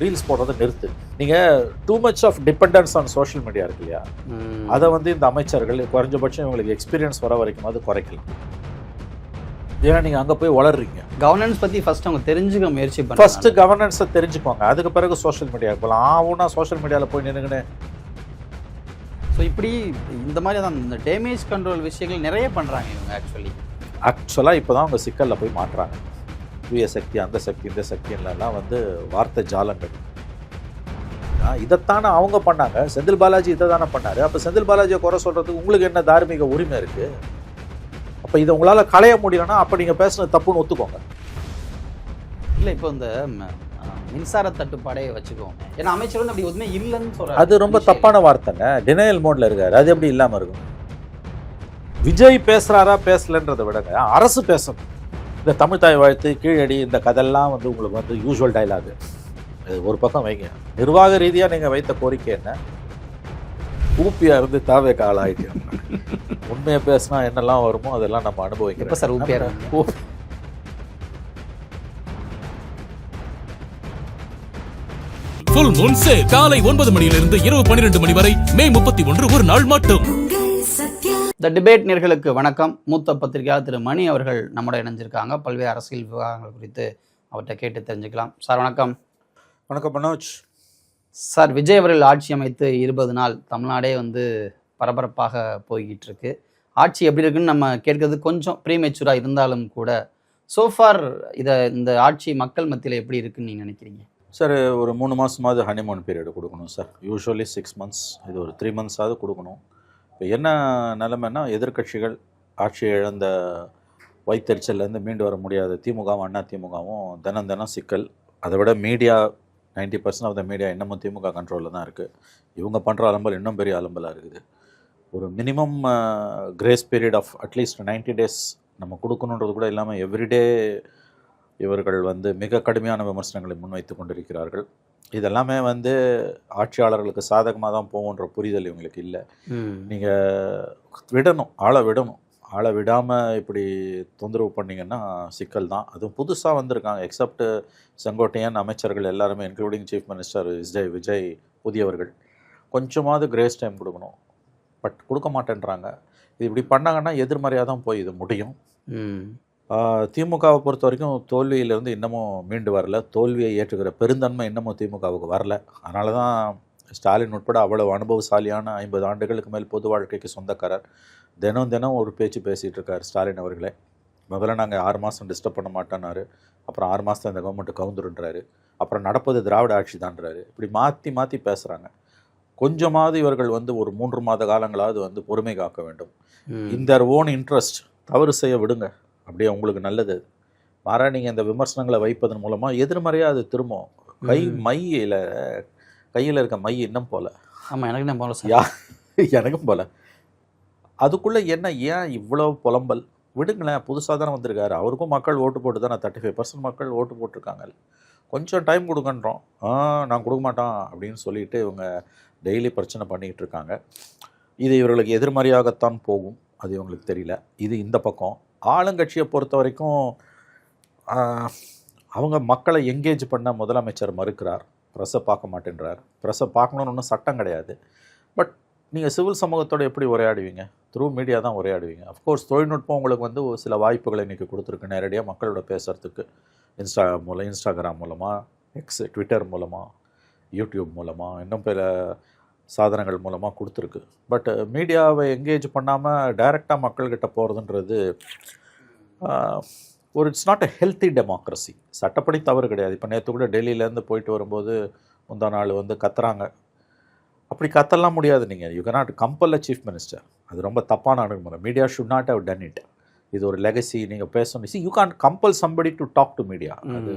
Reels போடுறதை நிறுத்து. நீங்கள் too much of dependence on social media இருக்கு இல்லையா, அதை வந்து இந்த அமைச்சர்கள் குறைஞ்சபட்சம் இவங்களுக்கு எக்ஸ்பீரியன்ஸ் வர வரைக்கும் அது குறைக்கலாம். ஏன்னா நீங்கள் அங்கே போய் வளர்றீங்க. கவர்னன்ஸ் பற்றி ஃபஸ்ட் அவங்க தெரிஞ்சுக்க முயற்சி பண்ண, ஃபஸ்ட்டு கவர்னன்ஸை தெரிஞ்சுக்கோங்க, அதுக்கு பிறகு சோஷியல் மீடியாவுக்கு போகலாம். ஆகும்னா சோஷியல் மீடியாவில் போய் நின்றுங்கன்னு. ஸோ இப்படி இந்த மாதிரி தான் இந்த டேமேஜ் கண்ட்ரோல் விஷயங்கள் நிறைய பண்ணுறாங்க இவங்க. ஆக்சுவலாக இப்போ தான் அவங்க சிக்கலில் போய் மாட்டுறாங்க. தூய சக்தி, அந்த சக்தி, இந்த சக்திலாம் வந்து வார்த்தை ஜாலங்கள். இதைத்தானே அவங்க பண்ணாங்க. செந்தில் பாலாஜி இதை தானே பண்ணார். அப்போ செந்தில் பாலாஜியை குறை சொல்கிறதுக்கு உங்களுக்கு என்ன தார்மீக உரிமை இருக்குது? அப்போ இதை உங்களால் களைய முடியலன்னா அப்போ நீங்கள் பேசுனது தப்புன்னு ஒத்துக்கோங்க. இல்லை, இப்போ இந்த மின்சார தட்டுப்பாடே வச்சுக்கோங்க. ஏன்னா அமைச்சர் வந்து அப்படி எதுவுமே இல்லைன்னு சொல்கிறார். அது ரொம்ப தப்பான வார்த்தைங்க. டினையல் மோடில் இருக்காரு. அது எப்படி இல்லாமல் இருக்கும்? விஜய் பேசுகிறாரா பேசலன்றதை விடங்க அரசு பேசணும். இந்த தமிழ் தாய் வாழ்த்து, கீழடி, இந்த கதெல்லாம் வந்து உங்களுக்கு வந்து யூஸ்வல் டைலாகு. ஒரு பக்கம் வைங்க. நிர்வாக ரீதியாக நீங்கள் வைத்த கோரிக்கை என்ன? ஊப்பியாக இருந்து தாவே காலாயிட்டு உண்மையை பேசினா என்னெல்லாம் வருமோ அதெல்லாம் நம்ம அனுபவிக்கிறோம் சார். ஊப்பியார் ஃபுல் மூன் சேல் காலை 9 மணியிலிருந்து இரவு 12 மணி வரை மே 31 ஒரு நாள் மட்டும். த டிபேட் நேயர்களுக்கு வணக்கம். மூத்த பத்திரிகையாளர் திரு மணி அவர்கள் நம்முடைய இணைஞ்சிருக்காங்க. பல்வேறு அரசியல் விவகாரங்கள் குறித்து அவர்கிட்ட கேட்டு தெரிஞ்சுக்கலாம். சார் வணக்கம். வணக்கம் மனோஜ். சார், விஜய் அவர்கள் ஆட்சி அமைத்து 20 நாள் தமிழ்நாடே வந்து பரபரப்பாக போய்கிட்டு இருக்கு. ஆட்சி எப்படி இருக்குன்னு நம்ம கேட்கறது கொஞ்சம் ப்ரீமெச்சூராக இருந்தாலும் கூட சோஃபார் இந்த ஆட்சி மக்கள் மத்தியில் எப்படி இருக்குன்னு நீங்கள் நினைக்கிறீங்க? சார், ஒரு 3 மாதமாவது ஹனிமூன் பீரியடு கொடுக்கணும் சார். யூஸ்வலி 6 months, இது ஒரு 3 months கொடுக்கணும். இப்போ என்ன நிலைமைன்னா, எதிர்கட்சிகள் ஆட்சி இழந்த வைத்தறிச்சல்லேருந்து மீண்டு வர முடியாத திமுகவும் அண்ணா திமுகவும் தினம் சிக்கல். அதை விட மீடியா 90% ஆஃப் த மீடியா இன்னமும் திமுக கண்ட்ரோலில் தான் இருக்குது. இவங்க பண்ணுற அலம்பல் இன்னும் பெரிய அலம்பலாக இருக்குது. ஒரு minimum grace period of at least 90 days நம்ம கொடுக்கணுன்றது கூட இல்லாமல் எவ்ரிடே இவர்கள் வந்து மிக கடுமையான விமர்சனங்களை முன்வைத்து கொண்டிருக்கிறார்கள். இதெல்லாமே வந்து ஆட்சியாளர்களுக்கு சாதகமாக தான் போகுன்ற புரிதல் இவங்களுக்கு இல்லை. நீங்கள் விடணும், ஆளை விடாமல் இப்படி தொந்தரவு பண்ணிங்கன்னா சிக்கல் தான். அதுவும் புதுசாக வந்திருக்காங்க. எக்ஸப்ட் செங்கோட்டையன், அமைச்சர்கள் எல்லாருமே இன்க்ளூடிங் சீஃப் மினிஸ்டர் விஜய் புதியவர்கள் கொஞ்சமாவது கிரேஸ் டைம் கொடுக்கணும். பட் கொடுக்க மாட்டேன்றாங்க. இது இப்படி பண்ணாங்கன்னா எதிர்மறையாக தான் போய் இது முடியும். திமுகவை பொறுத்த வரைக்கும் தோல்வியிலேருந்து இன்னமும் மீண்டு வரல. தோல்வியை ஏற்றுக்கிற பெருந்தன்மை இன்னமும் திமுகவுக்கு வரல. அதனால தான் ஸ்டாலின் உட்பட அவ்வளவு அனுபவசாலியான 50 ஆண்டுகளுக்கு மேல் பொது வாழ்க்கைக்கு சொந்தக்காரர் தினம் ஒரு பேச்சு பேசிகிட்டு இருக்கார் ஸ்டாலின் அவர்களே. முதல்ல நாங்கள் 6 மாதம் டிஸ்டர்ப் பண்ண மாட்டோன்னாரு. அப்புறம் 6 மாதம் இந்த கவர்மெண்ட்டு கவுந்துருன்றாரு. அப்புறம் நடப்பது திராவிட ஆட்சி தான்றாரு. இப்படி மாற்றி பேசுகிறாங்க. கொஞ்சமாவது இவர்கள் வந்து ஒரு 3 மாத காலங்களாவது வந்து பொறுமை காக்க வேண்டும். இந்த ஓன் இன்ட்ரெஸ்ட் தவறு செய்ய விடுங்க, அப்படியே உங்களுக்கு நல்லது. மாறா நீங்கள் இந்த விமர்சனங்களை வைப்பதன் மூலமாக எதிர்மறையாக அது திரும்பும். கையில் இருக்க மை இன்னும் போல. ஆமாம், எனக்கு போல எனக்கும் போல. அதுக்குள்ளே ஏன் இவ்வளோ புலம்பல்? விடுங்களேன், புதுசாக தானே வந்திருக்காரு. அவருக்கும் மக்கள் ஓட்டு போட்டு தானே 35% மக்கள் ஓட்டு போட்டிருக்காங்க. கொஞ்சம் டைம் கொடுங்கன்றோம். நான் கொடுக்க மாட்டான் அப்படின்னு சொல்லிட்டு இவங்க டெய்லி பிரச்சனை பண்ணிக்கிட்டு இருக்காங்க. இது இவர்களுக்கு எதிர்மறையாகத்தான் போகும், அது இவங்களுக்கு தெரியல. இது இந்த பக்கம். ஆளுங்கட்சியை பொறுத்த வரைக்கும் அவங்க மக்களை எங்கேஜ் பண்ண முதலமைச்சர் மறுக்கிறார். ப்ரெஸ்ஸை பார்க்க மாட்டேன்றார். ப்ரெஸ்ஸை பார்க்கணுன்னு ஒன்றும் சட்டம் கிடையாது. பட் நீங்கள் சிவில் சமூகத்தோடு எப்படி உரையாடுவீங்க? த்ரூ மீடியா தான் உரையாடுவீங்க. அஃப்கோர்ஸ் தொழில்நுட்பம் உங்களுக்கு வந்து சில வாய்ப்புகளை இன்றைக்கி கொடுத்துருக்கு. நேரடியாக மக்களோட பேசுகிறதுக்கு இன்ஸ்டாகிராம் மூலமாக, ட்விட்டர் மூலமாக, யூடியூப் மூலமாக, இன்னும் பிற சாதனங்கள் மூலமாக கொடுத்துருக்கு. பட் மீடியாவை எங்கேஜ் பண்ணாமல் டைரெக்டாக மக்கள்கிட்ட போகிறதுன்றது it's not a healthy democracy. சட்டப்படி தவறு கிடையாது. இப்போ நேற்று கூட டெல்லியிலேருந்து போயிட்டு வரும்போது முந்தா நாள் வந்து கத்துறாங்க. அப்படி கத்தலாம் முடியாது. நீங்கள் you cannot compel a chief minister. அது ரொம்ப தப்பான அணுகுமுறை. Media should not have done it. இது ஒரு லெகசி. நீங்கள் பேசணும். You can compel somebody to talk to media. அது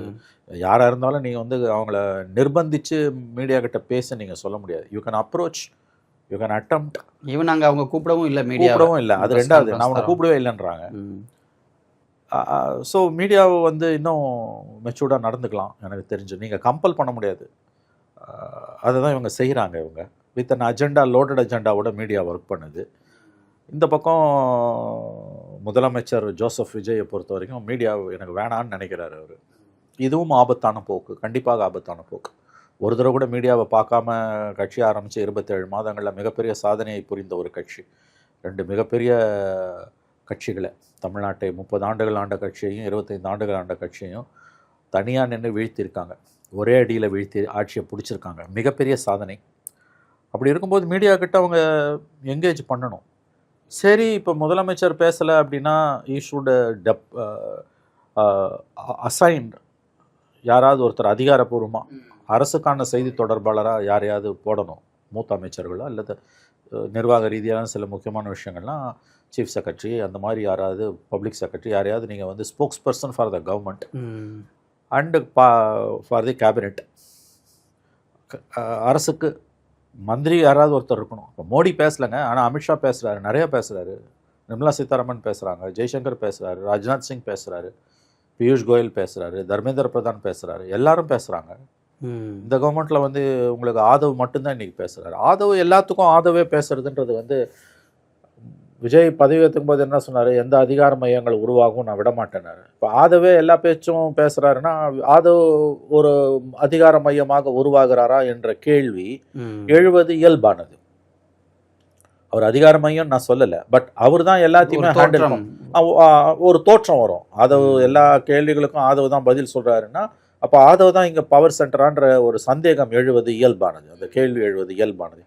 யாராக இருந்தாலும் நீங்கள் வந்து அவங்கள நிர்பந்தித்து மீடியா கிட்ட பேச நீங்கள் சொல்ல முடியாது. You can approach, you can attempt. Even நாங்கள் அவங்க கூப்பிடவும் இல்லை. அது ரெண்டாவது. நான் அவனை கூப்பிடவே இல்லைன்றாங்க. ஸோ மீடியாவை வந்து இன்னும் மெச்சூர்டாக நடந்துக்கலாம் எனக்கு தெரிஞ்சு. நீங்கள் கம்பல் பண்ண முடியாது. அதை தான் இவங்க செய்கிறாங்க. இவங்க வித் அன் அஜெண்டா, லோடட் அஜெண்டாவோட மீடியா ஒர்க் பண்ணுது. இந்த பக்கம் முதலமைச்சர் ஜோசப் விஜயை பொறுத்த வரைக்கும் மீடியா எனக்கு வேணான்னு நினைக்கிறாரு அவர். இதுவும் ஆபத்தான போக்கு, கண்டிப்பாக ஆபத்தான போக்கு. ஒரு தடவை கூட மீடியாவை பார்க்காம கட்சி ஆரம்பித்து 27 மாதங்களில் மிகப்பெரிய சாதனையை புரிந்த ஒரு கட்சி. 2 மிகப்பெரிய கட்சிகளை, தமிழ்நாட்டை 30 ஆண்டுகள் ஆண்ட கட்சியையும் 25 ஆண்டுகள் ஆண்ட கட்சியையும் தனியாக நின்று வீழ்த்தியிருக்காங்க. ஒரே அடியில் வீழ்த்தி ஆட்சியை பிடிச்சிருக்காங்க. மிகப்பெரிய சாதனை. அப்படி இருக்கும்போது மீடியா கிட்ட அவங்க என்கேஜ் பண்ணணும். சரி, இப்போ முதலமைச்சர் பேசலை அப்படின்னா ஈ ஷுட் அசைன்ட் யாராவது ஒருத்தர் அதிகாரப்பூர்வமாக அரசுக்கான செய்தி தொடர்பாளராக யாரையாவது போடணும். மூத்த அமைச்சர்களோ அல்லது நிர்வாக ரீதியான சில முக்கியமான விஷயங்கள்லாம் சீஃப் செக்ரட்டரி அந்த மாதிரி யாராவது, பப்ளிக் செக்ரட்டரி யாரையாவது நீங்கள் வந்து spokes person for the government and for the cabinet, அரசுக்கு மந்திரி யாராவது ஒருத்தர் இருக்கணும். இப்போ மோடி பேசலைங்க, ஆனால் அமித்ஷா பேசுகிறாரு, நிறையா பேசுகிறாரு. நிர்மலா சீதாராமன் பேசுகிறாங்க, ஜெய்சங்கர் பேசுகிறாரு, ராஜ்நாத் சிங் பேசுகிறாரு, பியூஷ் கோயல் பேசுகிறாரு, தர்மேந்திர பிரதான் பேசுகிறாரு, எல்லாரும் பேசுகிறாங்க. இந்த கவர்மெண்ட்டில் வந்து உங்களுக்கு ஆதவ் மட்டும்தான் இன்றைக்கி பேசுகிறாரு. ஆதவ் எல்லாத்துக்கும் ஆதவே பேசுகிறதுன்றது வந்து விஜய் பதவி ஏற்றுக்கும் போது என்ன சொன்னார், எந்த அதிகார மையங்கள் உருவாகும் நான் விட மாட்டேனாரு. இப்போ ஆதவே எல்லா பேச்சும் பேசுகிறாருன்னா ஆதவ் ஒரு அதிகார மையமாக உருவாகிறாரா என்ற கேள்வி எழுவது இயல்பானது. அவர் அதிகார மையம் நான் சொல்லலை, பட் அவர் தான் எல்லாத்தையுமே ஹேண்டில் ஒரு தோற்றம் வரும். ஆதவ் எல்லா கேள்விகளுக்கும் ஆதவ் தான் பதில் சொல்கிறாருன்னா அப்போ ஆதவ் தான் இங்கே பவர் சென்டரான்ற ஒரு சந்தேகம் எழுவது இயல்பானது, அந்த கேள்வி எழுவது இயல்பானது.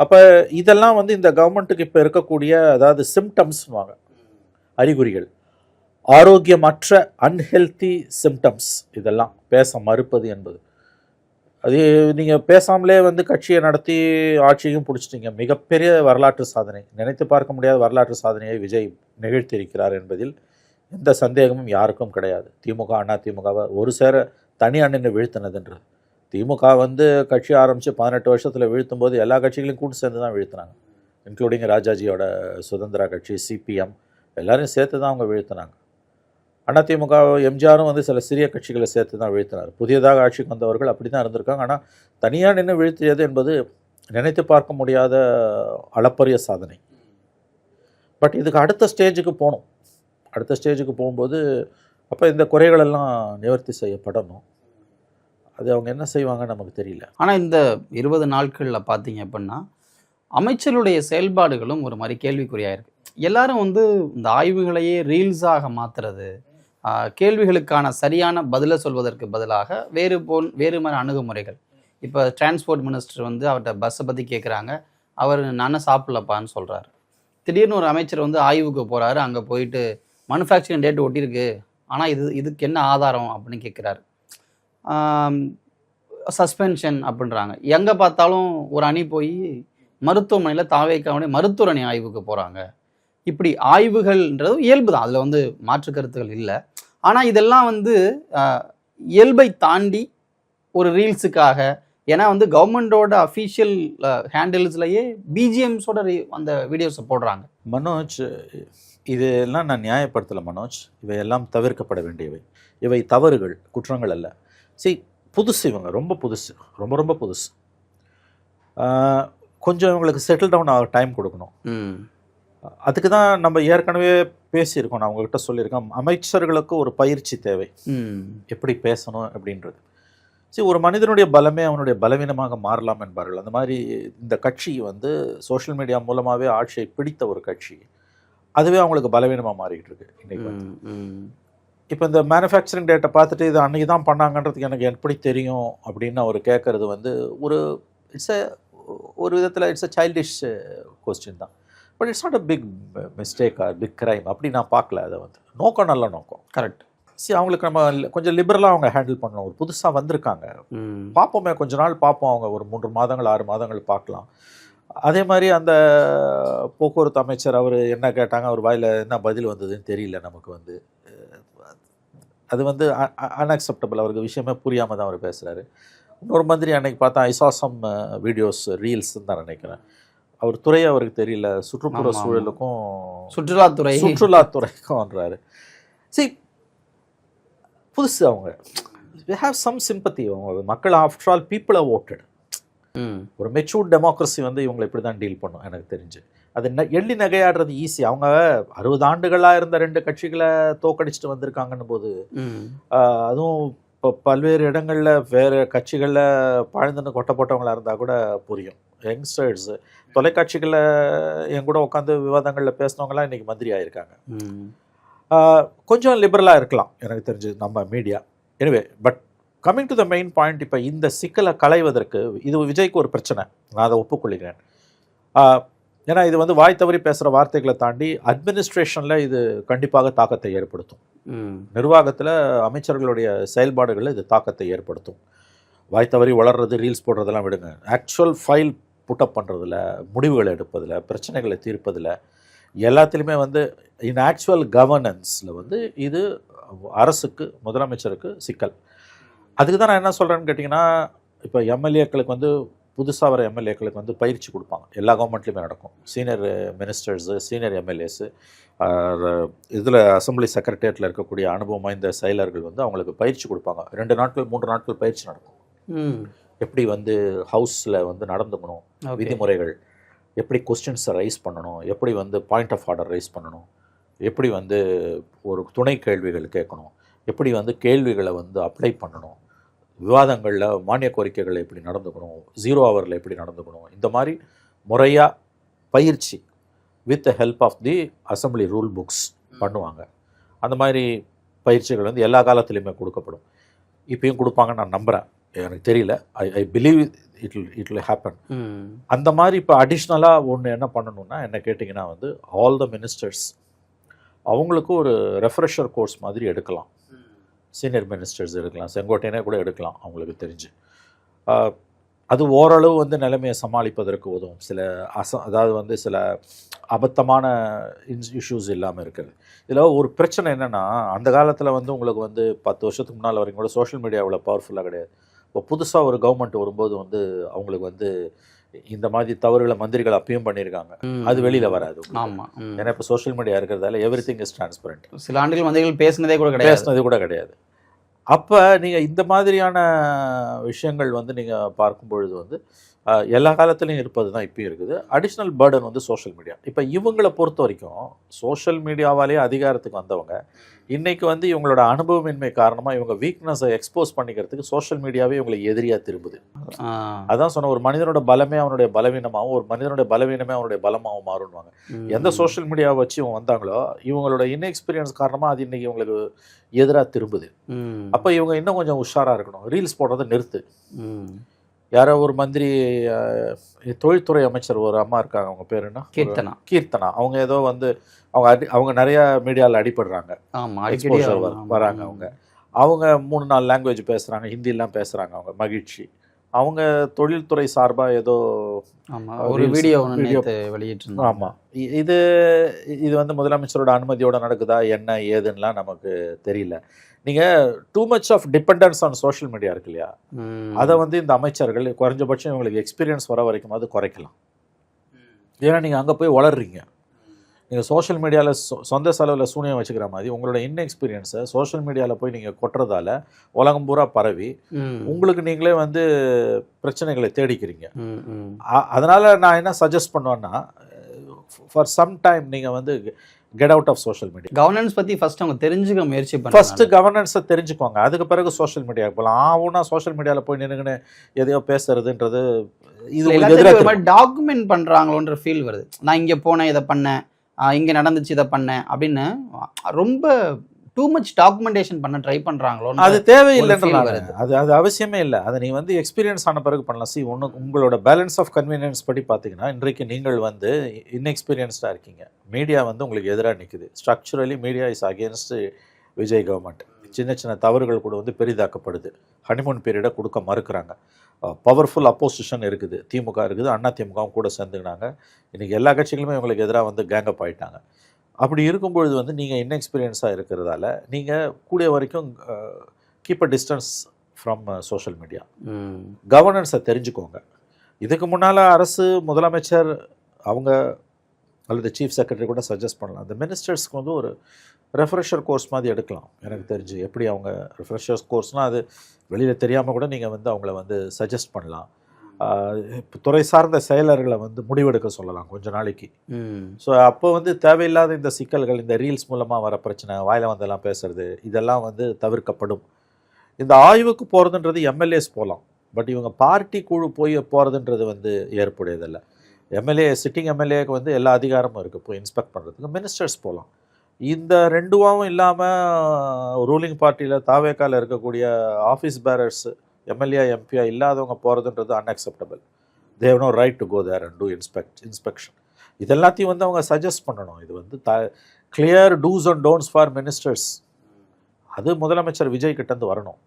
அப்போ இதெல்லாம் வந்து இந்த கவர்மெண்ட்டுக்கு இப்போ இருக்கக்கூடிய, அதாவது சிம்டம்ஸ்வாங்க, அறிகுறிகள், ஆரோக்கியமற்ற அன்ஹெல்தி சிம்டம்ஸ், இதெல்லாம் பேச மறுப்பது என்பது. அது நீங்கள் பேசாமலே வந்து கட்சியை நடத்தி ஆட்சியும் பிடிச்சிட்டிங்க. மிகப்பெரிய வரலாற்று சாதனை, நினைத்து பார்க்க முடியாத வரலாற்று சாதனையை விஜய் நிகழ்த்தியிருக்கிறார் என்பதில் எந்த சந்தேகமும் யாருக்கும் கிடையாது. திமுக அண்ணா திமுகவை ஒரு சேர தனியாக நின்று வீழ்த்தினதுன்றது. திமுக வந்து கட்சி ஆரம்பித்து 18 வருஷத்தில் வீழ்த்தும் போது எல்லா கட்சிகளையும் கூட்டு சேர்ந்து தான் வீழ்த்தினாங்க, இன்க்ளூடிங் ராஜாஜியோட சுதந்திரா கட்சி, சிபிஎம், எல்லாரையும் சேர்த்து தான் அவங்க வீழ்த்தினாங்க. அதிமுக எம்ஜிஆரும் வந்து சில சிறிய கட்சிகளை சேர்த்து தான் வீழ்த்தினார். புதியதாக ஆட்சிக்கு வந்தவர்கள் அப்படி தான் இருந்திருக்காங்க. ஆனால் தனியாக நின்று வீழ்த்தியது என்பது நினைத்து பார்க்க முடியாத அளப்பரிய சாதனை. பட் இதுக்கு அடுத்த ஸ்டேஜுக்கு போகணும். அடுத்த ஸ்டேஜுக்கு போகும்போது அப்போ இந்த குறைகளெல்லாம் நிவர்த்தி செய்யப்படணும். அது அவங்க என்ன செய்வாங்கன்னு நமக்கு தெரியல. ஆனால் இந்த 20 நாட்களில் பார்த்தீங்க அப்படின்னா அமைச்சருடைய செயல்பாடுகளும் ஒரு மாதிரி கேள்விக்குறியாக இருக்குது. எல்லாரும் வந்து இந்த ஆய்வுகளையே ரீல்ஸாக மாற்றுறது, கேள்விகளுக்கான சரியான பதிலை சொல்வதற்கு பதிலாக வேறு மாதிரி அணுகுமுறைகள். இப்போ டிரான்ஸ்போர்ட் மினிஸ்டர் வந்து அவர்கிட்ட பஸ்ஸை பற்றி கேட்குறாங்க, அவர் நானும் சாப்பிட்லப்பான்னு சொல்கிறாரு. திடீர்னு ஒரு அமைச்சர் வந்து ஆய்வுக்கு போகிறாரு, அங்கே போயிட்டு மேனுஃபேக்சரிங் டேட் ஒட்டியிருக்கு, ஆனால் இதுக்கு என்ன ஆதாரம் அப்படின்னு கேட்குறாரு. சஸ்பென்ஷன் அப்படின்றாங்க. எங்கே பார்த்தாலும் ஒரு அணி போய் மருத்துவமனையில் தாவேக்காவுடைய மருத்துவர் அணி ஆய்வுக்கு போகிறாங்க. இப்படி ஆய்வுகள்ன்றது இயல்பு தான், அதில் வந்து மாற்று கருத்துக்கள் இல்லை. ஆனால் இதெல்லாம் வந்து இயல்பை தாண்டி ஒரு ரீல்ஸுக்காக, ஏன்னா வந்து கவர்மெண்டோட அஃபீஷியல் ஹேண்டில்ஸ்லையே பிஜிஎம்ஸோட அந்த வீடியோஸை போடுறாங்க. மனோஜ், இதெல்லாம் நான் நியாயப்படுத்தலை மனோஜ். இவையெல்லாம் தவிர்க்கப்பட வேண்டியவை. இவை தவறுகள், குற்றங்கள் அல்ல. புதுசு, இவங்க ரொம்ப புதுசு, ரொம்ப ரொம்ப புதுசு. கொஞ்சம் இவங்களுக்கு செட்டில் டவுன் ஆக டைம் கொடுக்கணும். அதுக்கு தான் நம்ம ஏற்கனவே பேசியிருக்கோம், நான் உங்ககிட்ட சொல்லியிருக்கேன், அமைச்சர்களுக்கு ஒரு பயிற்சி தேவை, எப்படி பேசணும் அப்படின்றது. ஒரு மனிதனுடைய பலமே அவனுடைய பலவீனமாக மாறலாம் என்பார்கள். அந்த மாதிரி இந்த கட்சி வந்து சோஷியல் மீடியா மூலமாகவே ஆட்சியை பிடித்த ஒரு கட்சி, அதுவே அவங்களுக்கு பலவீனமாக மாறிக்கிட்டு இருக்கு இன்னைக்கு. இப்போ இந்த மேனுஃபேக்சரிங் டேட்டை பார்த்துட்டு இது அன்றைக்கி தான் பண்ணாங்கன்றதுக்கு எனக்கு எப்படி தெரியும் அப்படின்னு அவர் கேட்குறது வந்து ஒரு விதத்தில் இட்ஸ் அ சைல்டிஷ் கொஸ்டின் தான். But it's not a big mistake or big crime அப்படி நான் பார்க்கல. அதை வந்து நோக்கம் நல்ல நோக்கம், கரெக்ட். அவங்களுக்கு நம்ம கொஞ்சம் லிபரலாக அவங்க ஹேண்டில் பண்ணணும். ஒரு புதுசாக வந்திருக்காங்க, பார்ப்போமே, கொஞ்ச நாள் பார்ப்போம், அவங்க ஒரு 3 மாதங்கள் 6 மாதங்கள் பார்க்கலாம். அதே மாதிரி அந்த போக்குவரத்து அமைச்சர் அவர் என்ன கேட்டாங்க, அவர் வாயில் என்ன பதில் வந்ததுன்னு தெரியல நமக்கு. வந்து அது வந்து அன்அக்செப்டபிள். அவருக்கு விஷயமே புரியாமல் தான் அவர் பேசுகிறாரு. இன்னொரு மந்திரி அன்னைக்கு பார்த்தா ஐசாசம் வீடியோஸ் ரீல்ஸ்ன்னு தான் நினைக்கிறேன். அவர் துறையை அவருக்கு தெரியல, சுற்றுப்புற சூழலுக்கும் சுற்றுலாத்துறைக்கும்ன்றாரு. புதுசு அவங்க. we have some sympathy. அவங்க மக்கள் after all people are voted. ஒரு மெச்சூர்ட் டெமோக்ரஸி வந்து இவங்களை இப்படி தான் டீல் பண்ணும் எனக்கு தெரிஞ்சு. அது எள்ளி நகையாடுறது ஈஸி. அவங்க 60 ஆண்டுகளாக இருந்த 2 கட்சிகளை தோக்கடிச்சிட்டு வந்திருக்காங்கன்னு போது, அதுவும் இப்போ பல்வேறு இடங்களில் வேறு கட்சிகளில் பாழ்ந்துன்னு கொட்ட போட்டவங்களாக இருந்தால் கூட புரியும். யங்ஸ்டர்ஸு தொலைக்காட்சிகளில் என் கூட உட்காந்து விவாதங்களில் பேசினவங்களாம் இன்றைக்கி மந்திரி ஆகியிருக்காங்க. கொஞ்சம் லிபரலாக இருக்கலாம் எனக்கு தெரிஞ்சு நம்ம media. Anyway but coming to the main point, இப்போ இந்த சிக்கலை களைவதற்கு இது விஜய்க்கு ஒரு பிரச்சனை, நான் அதை ஒப்புக்கொள்கிறேன். ஏன்னா இது வந்து வாய் தவறி பேசுகிற வார்த்தைகளை தாண்டி அட்மினிஸ்ட்ரேஷனில் இது கண்டிப்பாக தாக்கத்தை ஏற்படுத்தும். நிர்வாகத்தில் அமைச்சர்களுடைய செயல்பாடுகளில் இது தாக்கத்தை ஏற்படுத்தும். வாய் தவறி வளர்றது, ரீல்ஸ் போடுறதெல்லாம் விடுங்க, ஆக்சுவல் ஃபைல் புட்டப் பண்ணுறதில், முடிவுகளை எடுப்பதில், பிரச்சனைகளை தீர்ப்பதில், எல்லாத்துலேயுமே வந்து இன் ஆக்சுவல் கவர்னன்ஸில் வந்து இது அரசுக்கு, முதலமைச்சருக்கு சிக்கல். அதுக்கு தான் நான் என்ன சொல்கிறேன்னு கேட்டிங்கன்னா, இப்போ எம்எல்ஏக்களுக்கு வந்து புதுசாக வர எம்எல்ஏக்களுக்கு வந்து பயிற்சி கொடுப்பாங்க. எல்லா கவர்மெண்ட்லேயுமே நடக்கும். சீனியர் மினிஸ்டர்ஸு, சீனியர் எம்எல்ஏஸு, இதில் அசம்பிளி செக்ரட்டேரியட்டில் இருக்கக்கூடிய அனுபவம் வாய்ந்த செயலர்கள் வந்து அவங்களுக்கு பயிற்சி கொடுப்பாங்க. 2 நாட்கள் 3 நாட்கள் பயிற்சி நடக்கும். எப்படி வந்து ஹவுஸில் வந்து நடந்துக்கணும், விதிமுறைகள், எப்படி கொஸ்டின்ஸை ரைஸ் பண்ணணும், எப்படி வந்து பாயிண்ட் ஆஃப் ஆர்டர் ரைஸ் பண்ணணும், எப்படி வந்து ஒரு துணை கேள்விகள் கேட்கணும், எப்படி வந்து கேள்விகளை வந்து அப்ளை பண்ணணும், விவாதங்களில் மானிய கோரிக்கைகளை எப்படி நடந்துக்கணும், 0 ஹவரில் எப்படி நடந்துக்கணும், இந்த மாதிரி முறையாக பயிற்சி with the help of the assembly rule books பண்ணுவாங்க. அந்த மாதிரி பயிற்சிகள் வந்து எல்லா காலத்துலேயுமே கொடுக்கப்படும். இப்பயும் கொடுப்பாங்கன்னு நான் நம்புகிறேன். எனக்கு தெரியல, I believe it will happen. அந்த மாதிரி இப்போ அடிஷ்னலாக ஒன்று என்ன பண்ணணுன்னா, என்ன கேட்டிங்கன்னா வந்து ஆல் த மினிஸ்டர்ஸ் அவங்களுக்கு ஒரு ரெஃப்ரெஷர் கோர்ஸ் மாதிரி எடுக்கலாம். சீனியர் மினிஸ்டர்ஸ் எடுக்கலாம், செங்கோட்டையனே கூட எடுக்கலாம் அவங்களுக்கு தெரிஞ்சு. அது ஓரளவு வந்து நிலைமையை சமாளிப்பதற்கு உதவும். அதாவது வந்து சில அபத்தமான இஷ்யூஸ் இல்லாமல் இருக்குது. இதில் ஒரு பிரச்சனை என்னென்னா, அந்த காலத்தில் வந்து உங்களுக்கு வந்து 10 வருஷத்துக்கு முன்னால் வரைக்கும் கூட சோஷியல் மீடியா அவ்வளோ பவர்ஃபுல்லாக கிடையாது. இப்போ புதுசாக ஒரு கவர்மெண்ட் வரும்போது வந்து அவங்களுக்கு வந்து இந்த மாதிரி தவறுகளை மந்திரிகள் அப்பயும் பண்ணியிருக்காங்க. அது வெளியில் வராது. ஆமாம், ஏன்னா இப்போ சோஷியல் மீடியா இருக்கிறதால எவ்ரிதிங் இஸ் டிரான்ஸ்பரண்ட். சில ஆண்டுகள் மந்திரிகள் பேசினதே கூட கிடையாது. அப்போ நீங்கள் இந்த மாதிரியான விஷயங்கள் வந்து நீங்கள் பார்க்கும் பொழுது வந்து எல்லா காலத்துலேயும் இருப்பது தான் இப்பயும் இருக்குது. அடிஷ்னல் பேர்டன் வந்து சோஷியல் மீடியா. இப்போ இவங்களை பொறுத்த வரைக்கும் சோஷியல் மீடியாவாலேயே அதிகாரத்துக்கு வந்தவங்க இன்றைக்கி வந்து இவங்களோட அனுபவமின்மை காரணமாக இவங்க வீக்னஸை எக்ஸ்போஸ் பண்ணிக்கிறதுக்கு சோஷியல் மீடியாவே இவங்களை எதிரியாக திரும்புது. அதான் சொன்ன, ஒரு மனிதனோட பலமே அவனுடைய பலவீனமாகவும், ஒரு மனிதனுடைய பலவீனமே அவனுடைய பலமாகவும் மாறுவாங்க. எந்த சோஷியல் மீடியாவை வச்சு இவங்க வந்தாங்களோ இவங்களோட இன்எக்ஸ்பீரியன்ஸ் காரணமாக அது இன்றைக்கி இவங்களுக்கு எதிராக திரும்புது. அப்போ இவங்க இன்னும் கொஞ்சம் உஷாராக இருக்கணும். ரீல்ஸ் போடுறதை நிறுத்து. யாரோ ஒரு மந்திரி, தொழில்துறை அமைச்சர் ஒரு அம்மா இருக்காங்க, அவங்க பேர் என்ன, கீர்த்தனா. அவங்க ஏதோ வந்து அவங்க நிறையா மீடியாவில் அடிபடுறாங்க, வராங்க. அவங்க 3-4 லாங்குவேஜ் பேசுகிறாங்க, ஹிந்திலாம் பேசுகிறாங்க. அவங்க மகிழ்ச்சி. அவங்க தொழில்துறை சார்பாக ஏதோ ஒரு வீடியோ வெளியிட்டு. ஆமாம், இது வந்து முதலமைச்சரோட அனுமதியோடு நடக்குதா என்ன ஏதுன்னெலாம் நமக்கு தெரியல. நீங்கள் too much of dependence on social media இருக்கு இல்லையா, அதை வந்து இந்த அமைச்சர்கள் குறைஞ்சபட்சம் இவங்களுக்கு எக்ஸ்பீரியன்ஸ் வர வரைக்கும் அது குறைக்கலாம். ஏன்னா நீங்கள் அங்கே போய் வளர்றீங்க. நீங்கள் சோஷியல் மீடியாவில் சொந்த செலவில் சூனியம் வச்சுக்கிற மாதிரி உங்களோட எக்ஸ்பீரியன்ஸை சோஷியல் மீடியாவில் போய் நீங்கள் கொட்டுறதால உலகம் பூரா பரவி உங்களுக்கு நீங்களே வந்து பிரச்சனைகளை தேடிக்கிறீங்க. அதனால் நான் என்ன சஜஸ்ட் பண்ணுவேன்னா, ஃபார் சம் டைம் நீங்கள் வந்து get out of social media. Governance பற்றி ஃபர்ஸ்ட் அவங்க தெரிஞ்சுக்க முயற்சி பண்ணுங்க. ஃபர்ஸ்ட்டு கவர்னன்ஸை தெரிஞ்சுக்கோங்க, அதுக்கு பிறகு சோஷியல் மீடியாவுக்கு போகலாம். ஆகுனா சோஷியல் மீடியாவில் போய் நின்றுங்கன்னு எதையோ பேசுறதுன்றது இது டாக்குமெண்ட் பண்ணுறாங்களோன்ற ஃபீல் வருது. நான் இங்கே போனேன், இதை பண்ணேன், இங்கே நடந்துச்சு, இதை பண்ணேன் அப்படின்னு ரொம்ப டூ மச் டாக்குமெண்டேஷன் பண்ண ட்ரை பண்ணுறாங்களோ. அது தேவையில்லைன்றது, அது அவசியமே இல்லை. அதை நீ வந்து எக்ஸ்பீரியன்ஸ் ஆன பிறகு பண்ணலாம். உங்களோட பேலன்ஸ் ஆஃப் கன்வீனியன்ஸ் படி பார்த்தீங்கன்னா இன்றைக்கு நீங்கள் வந்து இன்எக்ஸ்பீரியன்ஸ்டாக இருக்கீங்க. மீடியா வந்து உங்களுக்கு எதிராக நிற்குது. Structurally media is against Vijay government. சின்ன தவறுகள் கூட வந்து பெரிதாக்கப்படுது. ஹனிமூன் பீரியடை கொடுக்க மறுக்கிறாங்க. பவர்ஃபுல் அப்போசிஷன் இருக்குது. திமுக இருக்குது, அண்ணா திமுகவும் கூட சேர்ந்துக்கினாங்க. இன்றைக்கி எல்லா கட்சிகளுமே இவங்களுக்கு எதிராக வந்து கேங்கப் ஆகிட்டாங்க. அப்படி இருக்கும்பொழுது வந்து நீங்கள் இன்எக்ஸ்பீரியன்ஸாக இருக்கிறதால நீங்கள் கூடிய வரைக்கும் keep a distance from social media. கவர்னன்ஸை தெரிஞ்சுக்கோங்க. இதுக்கு முன்னால் அரசு, முதலமைச்சர் அவங்க அல்லது சீஃப் செக்ரட்டரி கூட சஜஸ்ட் பண்ணலாம். அந்த மினிஸ்டர்ஸ்க்கு வந்து ஒரு ரெஃப்ரெஷர் கோர்ஸ் மாதிரி எடுக்கலாம். எனக்கு தெரிஞ்சு எப்படி அவங்க ரெஃப்ரெஷர்ஸ் கோர்ஸ்னால் அது வெளியில் தெரியாமல் கூட நீங்கள் வந்து அவங்கள வந்து சஜஸ்ட் பண்ணலாம். துறை சார்ந்த செயலர்களை வந்து முடிவெடுக்க சொல்லலாம் கொஞ்ச நாளைக்கு. ஸோ அப்போ வந்து தேவையில்லாத இந்த சிக்கல்கள், இந்த ரீல்ஸ் மூலமாக வர பிரச்சனை, வாயில வந்தெல்லாம் பேசுறது, இதெல்லாம் வந்து தவிர்க்கப்படும். இந்த ஆய்வுக்கு போகிறதுன்றது எம்எல்ஏஸ் போகலாம், பட் இவங்க பார்ட்டி குழு போய் போகிறதுன்றது வந்து ஏற்புடையதில்லை. எம்எல்ஏ சிட்டிங் எம்எல்ஏக்கு வந்து எல்லா அதிகாரமும் இருக்குது போய் இன்ஸ்பெக்ட் பண்ணுறதுக்கு. மினிஸ்டர்ஸ் போகலாம். இந்த ரெண்டுவாவும் இல்லாமல் ரூலிங் பார்ட்டியில் தாவேக்கால இருக்கக்கூடிய ஆஃபீஸ் பேரர்ஸ் எம்எல்ஏ எம்பியா இல்லாதவங்க போகிறதுன்றது unacceptable. They have no right to go there and do inspection. இது எல்லாத்தையும் வந்து அவங்க சஜஸ்ட் பண்ணணும். இது வந்து clear do's and don'ts for ministers. அது முதலமைச்சர் விஜய் கிட்டேருந்து வரணும்.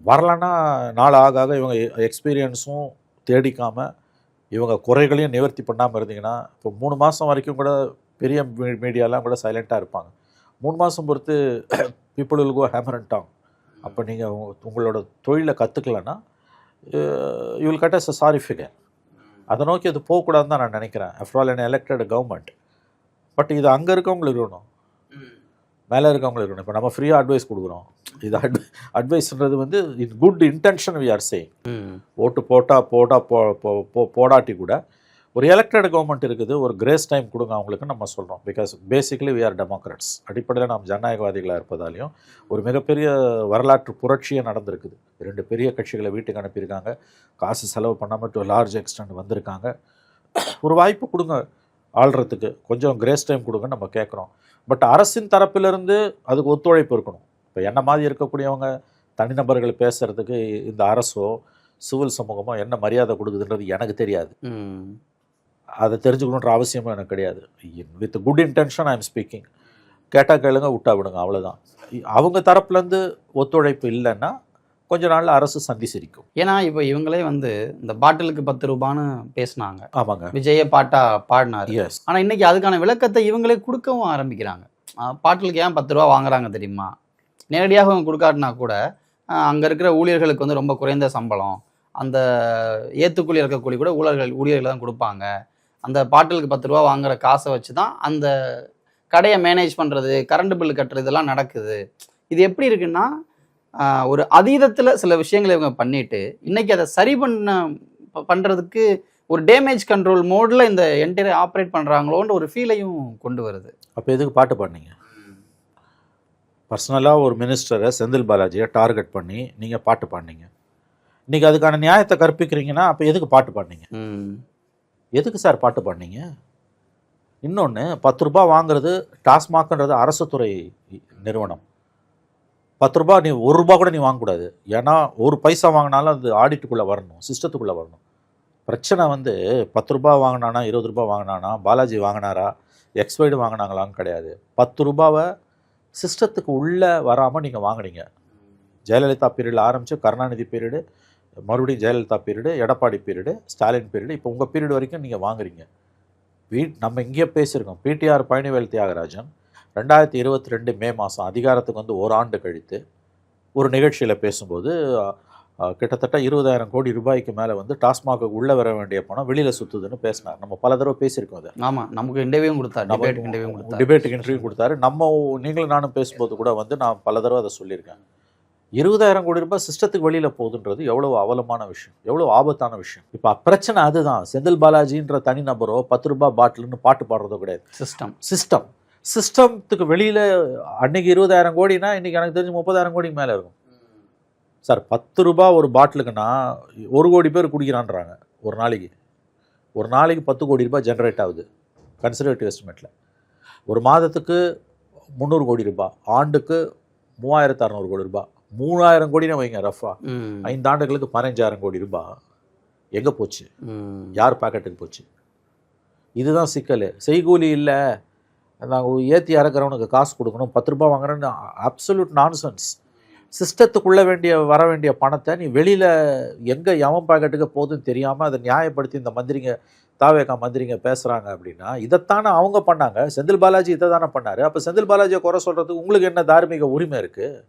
வரலன்னா நாள் ஆக ஆக இவங்க எக்ஸ்பீரியன்ஸும் தேடிக்காமல் இவங்க குறைகளையும் நிவர்த்தி பண்ணாமல் இருந்தீங்கன்னா, இப்போ 3 மாதம் வரைக்கும் கூட பெரிய மீடியாலாம் கூட சைலண்ட்டாக இருப்பாங்க. 3 மாதம் பொறுத்து people will go hammer and tong. அப்போ நீங்கள் உங்களோட தொழிலை கற்றுக்கலன்னா you will cut as a sorry figure. அதை நோக்கி அது போகக்கூடாதுன்னு தான் நான் நினைக்கிறேன். After all an elected government. But இது அங்கே இருக்கவங்களுக்கு இருக்கணும், மேலே இருக்கவங்களுக்கு இருக்கணும். இப்போ நம்ம ஃப்ரீயாக அட்வைஸ் கொடுக்குறோம். இது அட்வைஸ்ன்றது வந்து in good intention we are saying. ஓட்டு போடாட்டி கூட ஒரு எலெக்டட் கவர்மெண்ட் இருக்குது, ஒரு கிரேஸ் டைம் கொடுங்க அவங்களுக்கு நம்ம சொல்கிறோம். Because basically we are democrats. அடிப்படையில் நாம் ஜனநாயகவாதிகளாக இருப்பதாலையும் ஒரு மிகப்பெரிய வரலாற்று புரட்சியே நடந்திருக்குது. 2 பெரிய கட்சிகளை வீட்டுக்கு அனுப்பியிருக்காங்க, காசு செலவு பண்ணாமல் டு லார்ஜ் எக்ஸ்டெண்ட் வந்திருக்காங்க. ஒரு வாய்ப்பு கொடுங்க ஆள்றதுக்கு, கொஞ்சம் கிரேஸ் டைம் கொடுங்கன்னு நம்ம கேட்குறோம். பட் அரசின் தரப்பிலிருந்து அதுக்கு ஒத்துழைப்பு இருக்கணும். இப்போ என்ன மாதிரி இருக்கக்கூடியவங்க தனிநபர்கள் பேசுகிறதுக்கு இந்த அரசோ சிவில் சமூகமோ என்ன மரியாதை கொடுக்குதுன்றது எனக்கு தெரியாது. அதை தெரிஞ்சுக்கணுன்ற அவசியமும் எனக்கு கிடையாது. With good intention I am speaking. கேட்டால் கேளுங்க, விட்டா விடுங்க, அவ்வளோதான். அவங்க தரப்புலேருந்து ஒத்துழைப்பு இல்லைன்னா கொஞ்ச நாளில் அரசு சந்தி சிரிக்கும். ஏன்னா இப்போ இவங்களே வந்து இந்த பாட்டிலுக்கு 10 ரூபான்னு பேசினாங்க. ஆமாங்க, விஜய பாடினாரு. எஸ். ஆனால் இன்னைக்கு அதுக்கான விளக்கத்தை இவங்களே கொடுக்கவும் ஆரம்பிக்கிறாங்க. பாட்டிலுக்கு ஏன் 10 ரூபா வாங்குறாங்க தெரியுமா? நேரடியாக அவங்க கொடுக்காட்டினா கூட அங்கே இருக்கிற ஊழியர்களுக்கு வந்து ரொம்ப குறைந்த சம்பளம், அந்த ஏத்துக்கூலி இருக்கக்கூலி கூட ஊழியர்கள் தான் கொடுப்பாங்க. அந்த பாட்டிலுக்கு 10 ரூபா வாங்குற காசை வச்சு தான் அந்த கடையை மேனேஜ் பண்ணுறது, கரண்ட் பில்லு கட்டுறது இதெல்லாம் நடக்குது. இது எப்படி இருக்குன்னா, ஒரு அதீதத்தில் சில விஷயங்களை இவங்க பண்ணிட்டு இன்னைக்கு அதை சரி பண்ணுறதுக்கு ஒரு டேமேஜ் கண்ட்ரோல் மோடில் இந்த என்டையர் ஆப்ரேட் பண்ணுறாங்களோன்ற ஒரு ஃபீலையும் கொண்டு வருது. அப்போ எதுக்கு பாட்டு பாடினீங்க? பர்சனலாக ஒரு மினிஸ்டரை செந்தில் பாலாஜியை டார்கெட் பண்ணி நீங்கள் பாட்டு பாடினீங்க. இன்றைக்கி அதுக்கான நியாயத்தை கற்பிக்கிறீங்கன்னா அப்போ எதுக்கு பாட்டு பாடினீங்க? எதுக்கு சார் பாட்டு பாடினீங்க? இன்னொன்று, 10 ரூபா வாங்குறது டாஸ்மாக்ன்றது அரசு துறை நிறுவனம். 10 ரூபா நீ 1 ரூபா கூட நீ வாங்கக்கூடாது. ஏன்னா 1 பைசா வாங்கினாலும் அது ஆடிட்டுக்குள்ளே வரணும், சிஸ்டத்துக்குள்ளே வரணும். பிரச்சனை வந்து 10 ரூபா வாங்கினானா 20 ரூபா வாங்கினானா பாலாஜி வாங்கினாரா எக்ஸ்வைடு வாங்கினாங்களான்னு கிடையாது. 10 ரூபாவை சிஸ்டத்துக்கு உள்ளே வராமல் நீங்கள் வாங்கினீங்க. ஜெயலலிதா பீரியடில் ஆரம்பித்து கருணாநிதி பீரியடு, மறுபடியும் Jayalalithaa period, Edappadi period, Stalin period, இப்போ உங்கள் பீரியட் வரைக்கும் நீங்கள் வாங்குறீங்க. நம்ம இங்கேயே பேசியிருக்கோம். பிடிஆர் பழனிவேல் தியாகராஜன் 2022 மே மாதம் அதிகாரத்துக்கு வந்து 1 ஆண்டு கழித்து ஒரு நிகழ்ச்சியில் பேசும்போது கிட்டத்தட்ட 20,000 கோடி ரூபாய்க்கு மேலே வந்து டாஸ்மாக்கு உள்ளே வர வேண்டிய பணம் வெளியில் சுற்றுதுன்னு பேசினார். நம்ம பல தடவை பேசியிருக்கோம் அதை. ஆமாம், நமக்கு இன்டர்வியூ கொடுத்தாரு, டிபேட்டுக்கு இன்டர்வியூ கொடுத்தாரு. நம்ம நீங்களும் நானும் பேசும்போது கூட வந்து நான் பல தடவை அதை சொல்லியிருக்கேன். 20,000 கோடி ரூபாய் சிஸ்டத்துக்கு வெளியில் போகுதுன்றது எவ்வளோ அவலமான விஷயம், எவ்வளோ ஆபத்தான விஷயம். இப்போ பிரச்சனை அதுதான். செந்தில் பாலாஜின்ற தனிநபரோ 10 ரூபாய் பாட்டில்னு பாட்டு பாடுறதோ கிடையாது. சிஸ்டத்துக்கு வெளியில் அன்னைக்கு 20,000 கோடினா இன்றைக்கி எனக்கு தெரிஞ்சு 30,000 கோடிக்கு மேலே இருக்கும் சார். 10 ரூபா ஒரு பாட்டிலுக்குன்னா 1 கோடி பேர் குடிக்கிறான்றாங்க ஒரு நாளைக்கு. 10 கோடி ரூபாய் ஜென்ரேட் ஆகுது கன்சர்வேட்டிவ் எஸ்டிமேட்டில். ஒரு மாதத்துக்கு 300 கோடி ரூபாய், ஆண்டுக்கு 3,600 கோடி ரூபாய், 3,000 கோடினே வைங்க ரஃபா. 5 ஆண்டுகளுக்கு 15,000 கோடி ரூபாய் எங்கே போச்சு? யார் பாக்கெட்டுக்கு போச்சு? இதுதான் சிக்கல். செய்கூலி இல்லை, நாங்கள் ஏற்றி இறக்குறவனுக்கு காசு கொடுக்கணும், 10 ரூபாய் வாங்குறேன்னு அப்சல்யூட் நான்சென்ஸ். சிஸ்டத்துக்குள்ளே வர வேண்டிய பணத்தை நீ வெளியில் எங்கே எவன் பாக்கெட்டுக்கு போகுதுன்னு தெரியாமல் அதை நியாயப்படுத்தி இந்த தாவேகா மந்திரிங்க பேசுகிறாங்க. அப்படின்னா இதைத்தானே அவங்க பண்ணாங்க. செந்தில் பாலாஜி இதை தானே பண்ணார். அப்போ செந்தில் பாலாஜியை குறை சொல்கிறதுக்கு உங்களுக்கு என்ன தார்மீக உரிமை இருக்குது?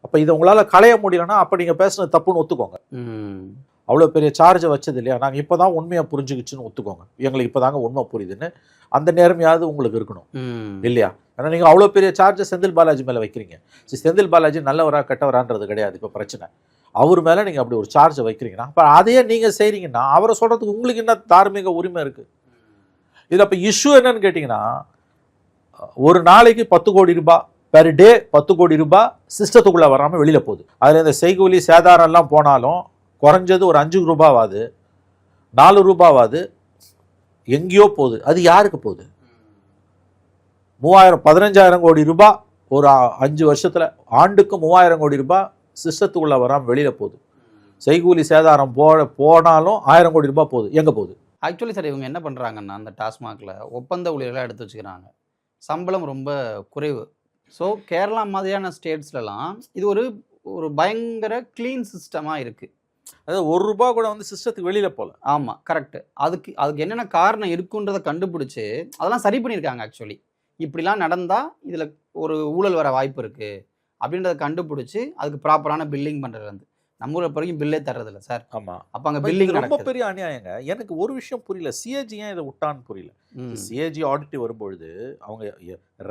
அப்போ இதை உங்களால் களைய முடியலன்னா அப்போ நீங்கள் பேசுனது தப்புன்னு ஒத்துக்கோங்க. அவ்வளோ பெரிய சார்ஜை வச்சது இல்லையா, நாங்கள் இப்போ தான் உண்மையாக புரிஞ்சுக்கிச்சுன்னு ஒத்துக்கோங்க. எங்களுக்கு இப்போ தாங்க உண்மை புரியுதுன்னு அந்த நேர்மையாவது உங்களுக்கு இருக்கணும் இல்லையா? ஏன்னா நீங்கள் அவ்வளோ பெரிய சார்ஜை செந்தில் பாலாஜி மேலே வைக்கிறீங்க. செந்தில் பாலாஜி நல்லவரா கெட்டவரான்றது கிடையாது இப்போ பிரச்சனை. அவர் மேலே நீங்கள் அப்படி ஒரு சார்ஜை வைக்கிறீங்கன்னா அப்போ அதையே நீங்கள் செய்கிறீங்கன்னா அவரை சொல்கிறதுக்கு உங்களுக்கு என்ன தார்மீக உரிமை இருக்குது? இதில் அப்போ இஷ்யூ என்னன்னு கேட்டிங்கன்னா, ஒரு நாளைக்கு 10 கோடி ரூபாய் பெர் டே 10 கோடி ரூபாய் சிஸ்டத்துக்குள்ளே வராமல் வெளியில் போகுது. அதில் இந்த செய்கூலி சேதாரம் எல்லாம் போனாலும் குறைஞ்சது ஒரு 5 ரூபாவாது 4 ரூபாவாது எங்கேயோ போகுது. அது யாருக்கு போகுது? 15,000 கோடி ரூபாய் ஒரு 5 வருஷத்தில் ஆண்டுக்கு 3,000 கோடி ரூபாய் சிஸ்டத்துக்குள்ளே வராமல் வெளியில் போகுது. செய்கூலி சேதாரம் போனாலும் 1000 கோடி ரூபாய் போகுது. எங்கே போகுது? ஆக்சுவலி சார் இவங்க என்ன பண்ணுறாங்கன்னா அந்த டாஸ்மாகில் ஒப்பந்த ஊழியர்களாக எடுத்து வச்சுக்கிறாங்க. சம்பளம் ரொம்ப குறைவு. ஸோ கேரளா மாதிரியான ஸ்டேட்ஸ்லலாம் இது ஒரு ஒரு பயங்கர க்ளீன் சிஸ்டமாக இருக்குது. அதாவது 1 ரூபா கூட வந்து சிஸ்டத்துக்கு வெளியில் போகல. ஆமாம், கரெக்டு. அதுக்கு என்னென்ன காரணம் இருக்குன்றதை கண்டுபிடிச்சி அதெல்லாம் சரி பண்ணியிருக்காங்க. ஆக்சுவலி இப்படிலாம் நடந்தால் இதில் ஒரு ஊழல் வர வாய்ப்பு இருக்குது அப்படின்றத கண்டுபிடிச்சி அதுக்கு ப்ராப்பரான பில்லிங் பண்ணுறது வந்து நம்ம ஊரில் வரைக்கும் பில்லே தர்றதில்ல சார். ஆமாம், அப்போ அங்கே பில்லிங் ரொம்ப பெரிய அநியாயங்க. எனக்கு ஒரு விஷயம் புரியல, சிஏஜி ஏன் இதை விட்டான்னு புரியல. சிஏஜி ஆடிட் வரும்பொழுது அவங்க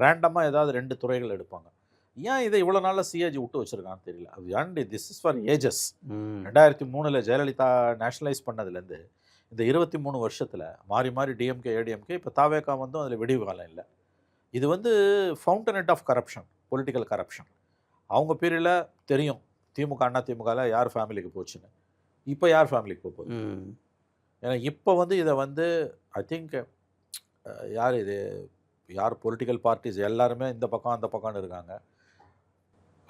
ரேண்டமாக ஏதாவது 2 துறைகள் எடுப்பாங்க. ஏன் இதை இவ்வளோ நாளில் சிஏஜி விட்டு வச்சுருக்கான்னு தெரியல. And this is for ages. 2003 Jayalalithaa nationalise பண்ணதுலேருந்து இந்த 23 வருஷத்தில் மாறி மாறி டிஎம்கே ஏடிஎம்கே இப்போ தாவேகா வந்து அதில் விடிவு காலம் இல்லை. இது வந்து ஃபவுண்டனட் ஆஃப் கரப்ஷன், பொலிட்டிக்கல் கரப்ஷன். அவங்க பீரியடில் தெரியும் திமுக அண்ணா திமுகவில் யார் ஃபேமிலிக்கு போச்சுன்னு. இப்போ யார் ஃபேமிலிக்கு போகுது? ஏன்னா இப்போ வந்து இதை வந்து ஐ திங்க் யார் பொலிட்டிக்கல் பார்ட்டிஸ் எல்லாருமே இந்த பக்கம் அந்த பக்கம்னு இருக்காங்க.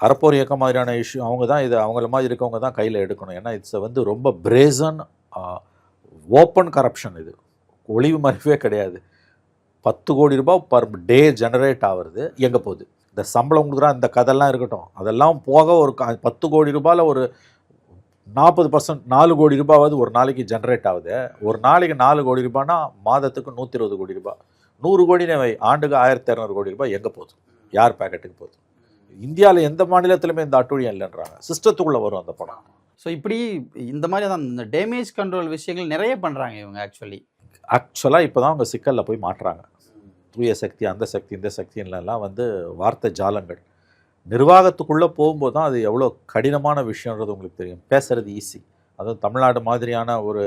அறப்போர் இயக்கம் மாதிரியான இஷ்யூ அவங்க தான் இதை அவங்கள மாதிரி இருக்கவங்க தான் கையில் எடுக்கணும். ஏன்னா இட்ஸ் வந்து ரொம்ப பிரேசன் ஓப்பன் கரப்ஷன். இது ஒளிவு மறைவே கிடையாது. 10 கோடி ரூபாய் பர் டே ஜெனரேட் ஆகுறது எங்கே போகுது? இந்த சம்பளம் கொடுக்குறா இந்த கதெல்லாம் இருக்கட்டும், அதெல்லாம் போக ஒரு 10 கோடி ரூபாயில் ஒரு 40% 4 கோடி ரூபாவது ஒரு நாளைக்கு ஜென்ரேட் ஆகுது. ஒரு நாளைக்கு 4 கோடி ரூபாய்னா மாதத்துக்கு 120 கோடி ரூபாய். 100 கோடினே வை, ஆண்டுக்கு 1200 கோடி ரூபாய் எங்கே போகுது? யார் பேக்கெட்டுக்கு போகுது? இந்தியாவில் எந்த மாநிலத்திலுமே இந்த அட்டூழியம் இல்லைன்றாங்க. சிஸ்டத்துக்குள்ளே வரும் அந்த பணம். ஸோ இப்படி இந்த மாதிரி தான் இந்த டேமேஜ் கண்ட்ரோல் விஷயங்கள் நிறைய பண்ணுறாங்க இவங்க. ஆக்சுவலாக இப்போ தான் அவங்க சிக்கலில் போய் மாட்டுறாங்க. தூய சக்தி, அந்த சக்தி, இந்த சக்தின்லாம் வந்து வார்த்தை ஜாலங்கள். நிர்வாகத்துக்குள்ளே போகும்போது தான் அது எவ்வளோ கடினமான விஷயன்றது உங்களுக்கு தெரியும். பேசுகிறது ஈஸி. அதுவும் தமிழ்நாடு மாதிரியான ஒரு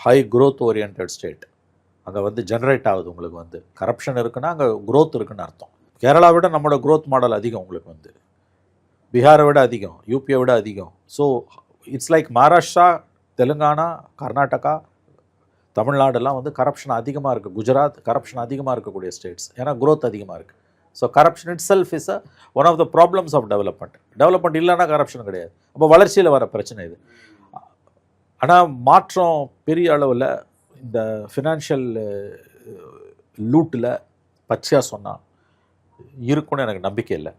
ஹை க்ரோத் ஓரியன்ட் ஸ்டேட் அங்கே வந்து ஜென்ரேட் ஆகுது. உங்களுக்கு வந்து கரப்ஷன் இருக்குன்னா அங்கே க்ரோத் இருக்குன்னு அர்த்தம். கேரளா விட நம்மளோட க்ரோத் மாடல் அதிகம். உங்களுக்கு வந்து பீகாரை விட அதிகம், யூபியை விட அதிகம். So it's like Maharashtra, Telangana, Karnataka, தமிழ்நாடுலாம் வந்து கரப்ஷன் அதிகமாக இருக்குது. குஜராத் கரப்ஷன் அதிகமாக இருக்கக்கூடிய ஸ்டேட்ஸ். ஏன்னா க்ரோத் அதிகமாக இருக்குது. So corruption itself is one of the problems of development. Development இல்லைன்னா கரப்ஷன் கிடையாது. அப்போ வளர்ச்சியில் வர பிரச்சனை இது. ஆனால் மாற்றம் பெரிய அளவில் இந்த ஃபினான்ஷியல் லூட்டில் பச்சையாக சொன்னால் இருக்குன்னு எனக்கு நம்பிக்கை இல்லை.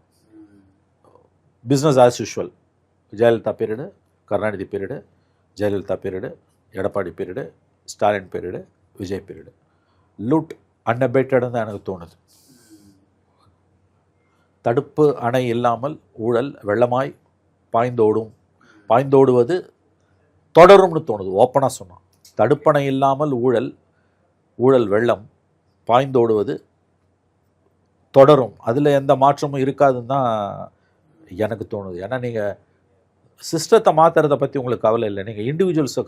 Business as usual. Jayalalithaa period, Karunanidhi period, Jayalalithaa period, Edappadi period, Stalin period, Vijay period. Loot அன்அபேட்டட்னு தான் எனக்கு தோணுது. தடுப்பு அணை இல்லாமல் ஊழல் வெள்ளமாய் பாய்ந்தோடுவது தொடரும்னு தோணுது. ஓப்பனாக சொன்னான், தடுப்பணை இல்லாமல் ஊழல் வெள்ளம் பாய்ந்தோடுவது தொடரும். அதில் எந்த மாற்றமும் இருக்காதுன்னு தான் எனக்கு தோணுது. ஏன்னா நீங்கள் சிஸ்டத்தை மாற்றுறதை பற்றி உங்களுக்கு கவலை இல்லை. நீங்கள் இண்டிவிஜுவல்ஸை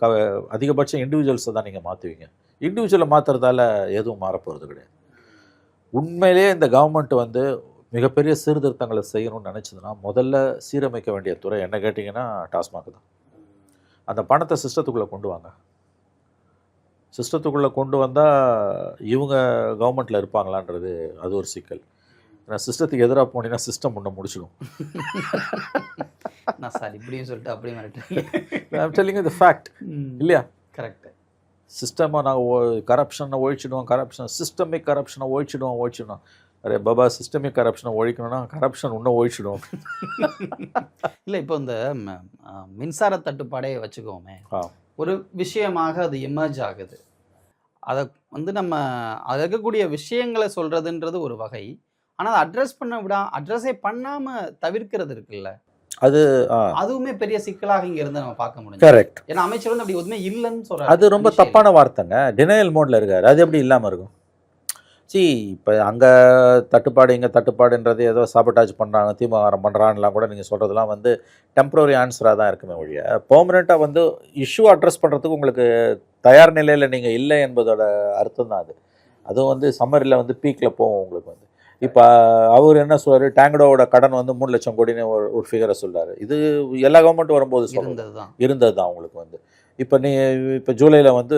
அதிகபட்சம் இண்டிவிஜுவல்ஸை தான் நீங்கள் மாற்றுவீங்க. இண்டிவிஜுவலை மாற்றுறதால எதுவும் மாறப்போகிறது கிடையாது. உண்மையிலே இந்த கவர்மெண்ட் வந்து மிகப்பெரிய சீர்திருத்தங்களை செய்யணும்னு நினச்சதுன்னா முதல்ல சீரமைக்க வேண்டிய துறை என்ன கேட்டிங்கன்னா டாஸ்மாக் தான். அந்த பணத்தை சிஸ்டத்துக்குள்ளே கொண்டு வாங்க. சிஸ்டத்துக்குள்ளே கொண்டு வந்தால் இவங்க கவர்மெண்ட்டில் இருப்பாங்களான்றது அது ஒரு சிக்கல். ஏன்னா சிஸ்டத்துக்கு எதிராக போனீங்கன்னா சிஸ்டம் ஒன்று முடிச்சிடும். நான் சார் இப்படியும் சொல்லிட்டு அப்படியே ஐம் டெல்லிங் தி ஃபேக்ட் இல்லையா? கரெக்டு. சிஸ்டமாக நாங்கள் கரப்ஷனை ஒழிச்சிடுவோம், சிஸ்டமிக் கரப்ஷனை ஒழிச்சிடுவோம். அரே பாபா, சிஸ்டமிக் கரப்ஷனை ஒழிக்கணும்னா கரப்ஷன் இன்னும் ஒழிச்சிடும். இல்லை, இப்போ இந்த மின்சார தட்டுப்பாடே வச்சுக்கோமே, ஒரு விஷயமாக அது எமர்ஜ் ஆகுது. அதை வந்து நம்ம அதில் இருக்கக்கூடிய விஷயங்களை சொல்கிறதுன்றது ஒரு வகை. ஆனால் அதை அட்ரஸே பண்ணாமல் தவிர்க்கிறது இருக்குல்ல, அதுவுமே பெரிய சிக்கலாக இங்கே இருந்து நம்ம பார்க்க முடியும். கரெக்ட். ஏன்னா அமைச்சர் வந்து அப்படி எதுவுமே இல்லைன்னு சொல்கிறார். அது ரொம்ப தப்பான வார்த்தைங்க. டினையல் மோடில் இருக்கார். அது எப்படி இல்லாமல் இருக்கும்? இப்போ அங்கே தட்டுப்பாடு இங்கே தட்டுப்பாடுன்றது ஏதோ சாபட்டாஜ் பண்ணுறாங்க, தீவிரம் பண்ணுறான்லாம் கூட நீங்கள் சொல்கிறதுலாம் வந்து டெம்பரரி ஆன்சராக தான் இருக்குமே ஒழிய பெர்மனெண்ட்டாக வந்து இஷ்யூ அட்ரஸ் பண்ணுறதுக்கு உங்களுக்கு தயார் நிலையில் நீங்கள் இல்லை என்பதோட அர்த்தம் தான் அது. அதுவும் வந்து சம்மரில் வந்து பீக்கில் போகும் உங்களுக்கு வந்து. இப்போ அவர் என்ன சொல்றாரு, டேங்கடோவோட கடன் வந்து 3 லட்சம் கோடின்னு ஒரு ஃபிகரை சொல்றாரு. இது எல்லா கவர்மெண்ட் வரும்போது இருந்தது தான் அவங்களுக்கு வந்து. இப்போ ஜூலையில் வந்து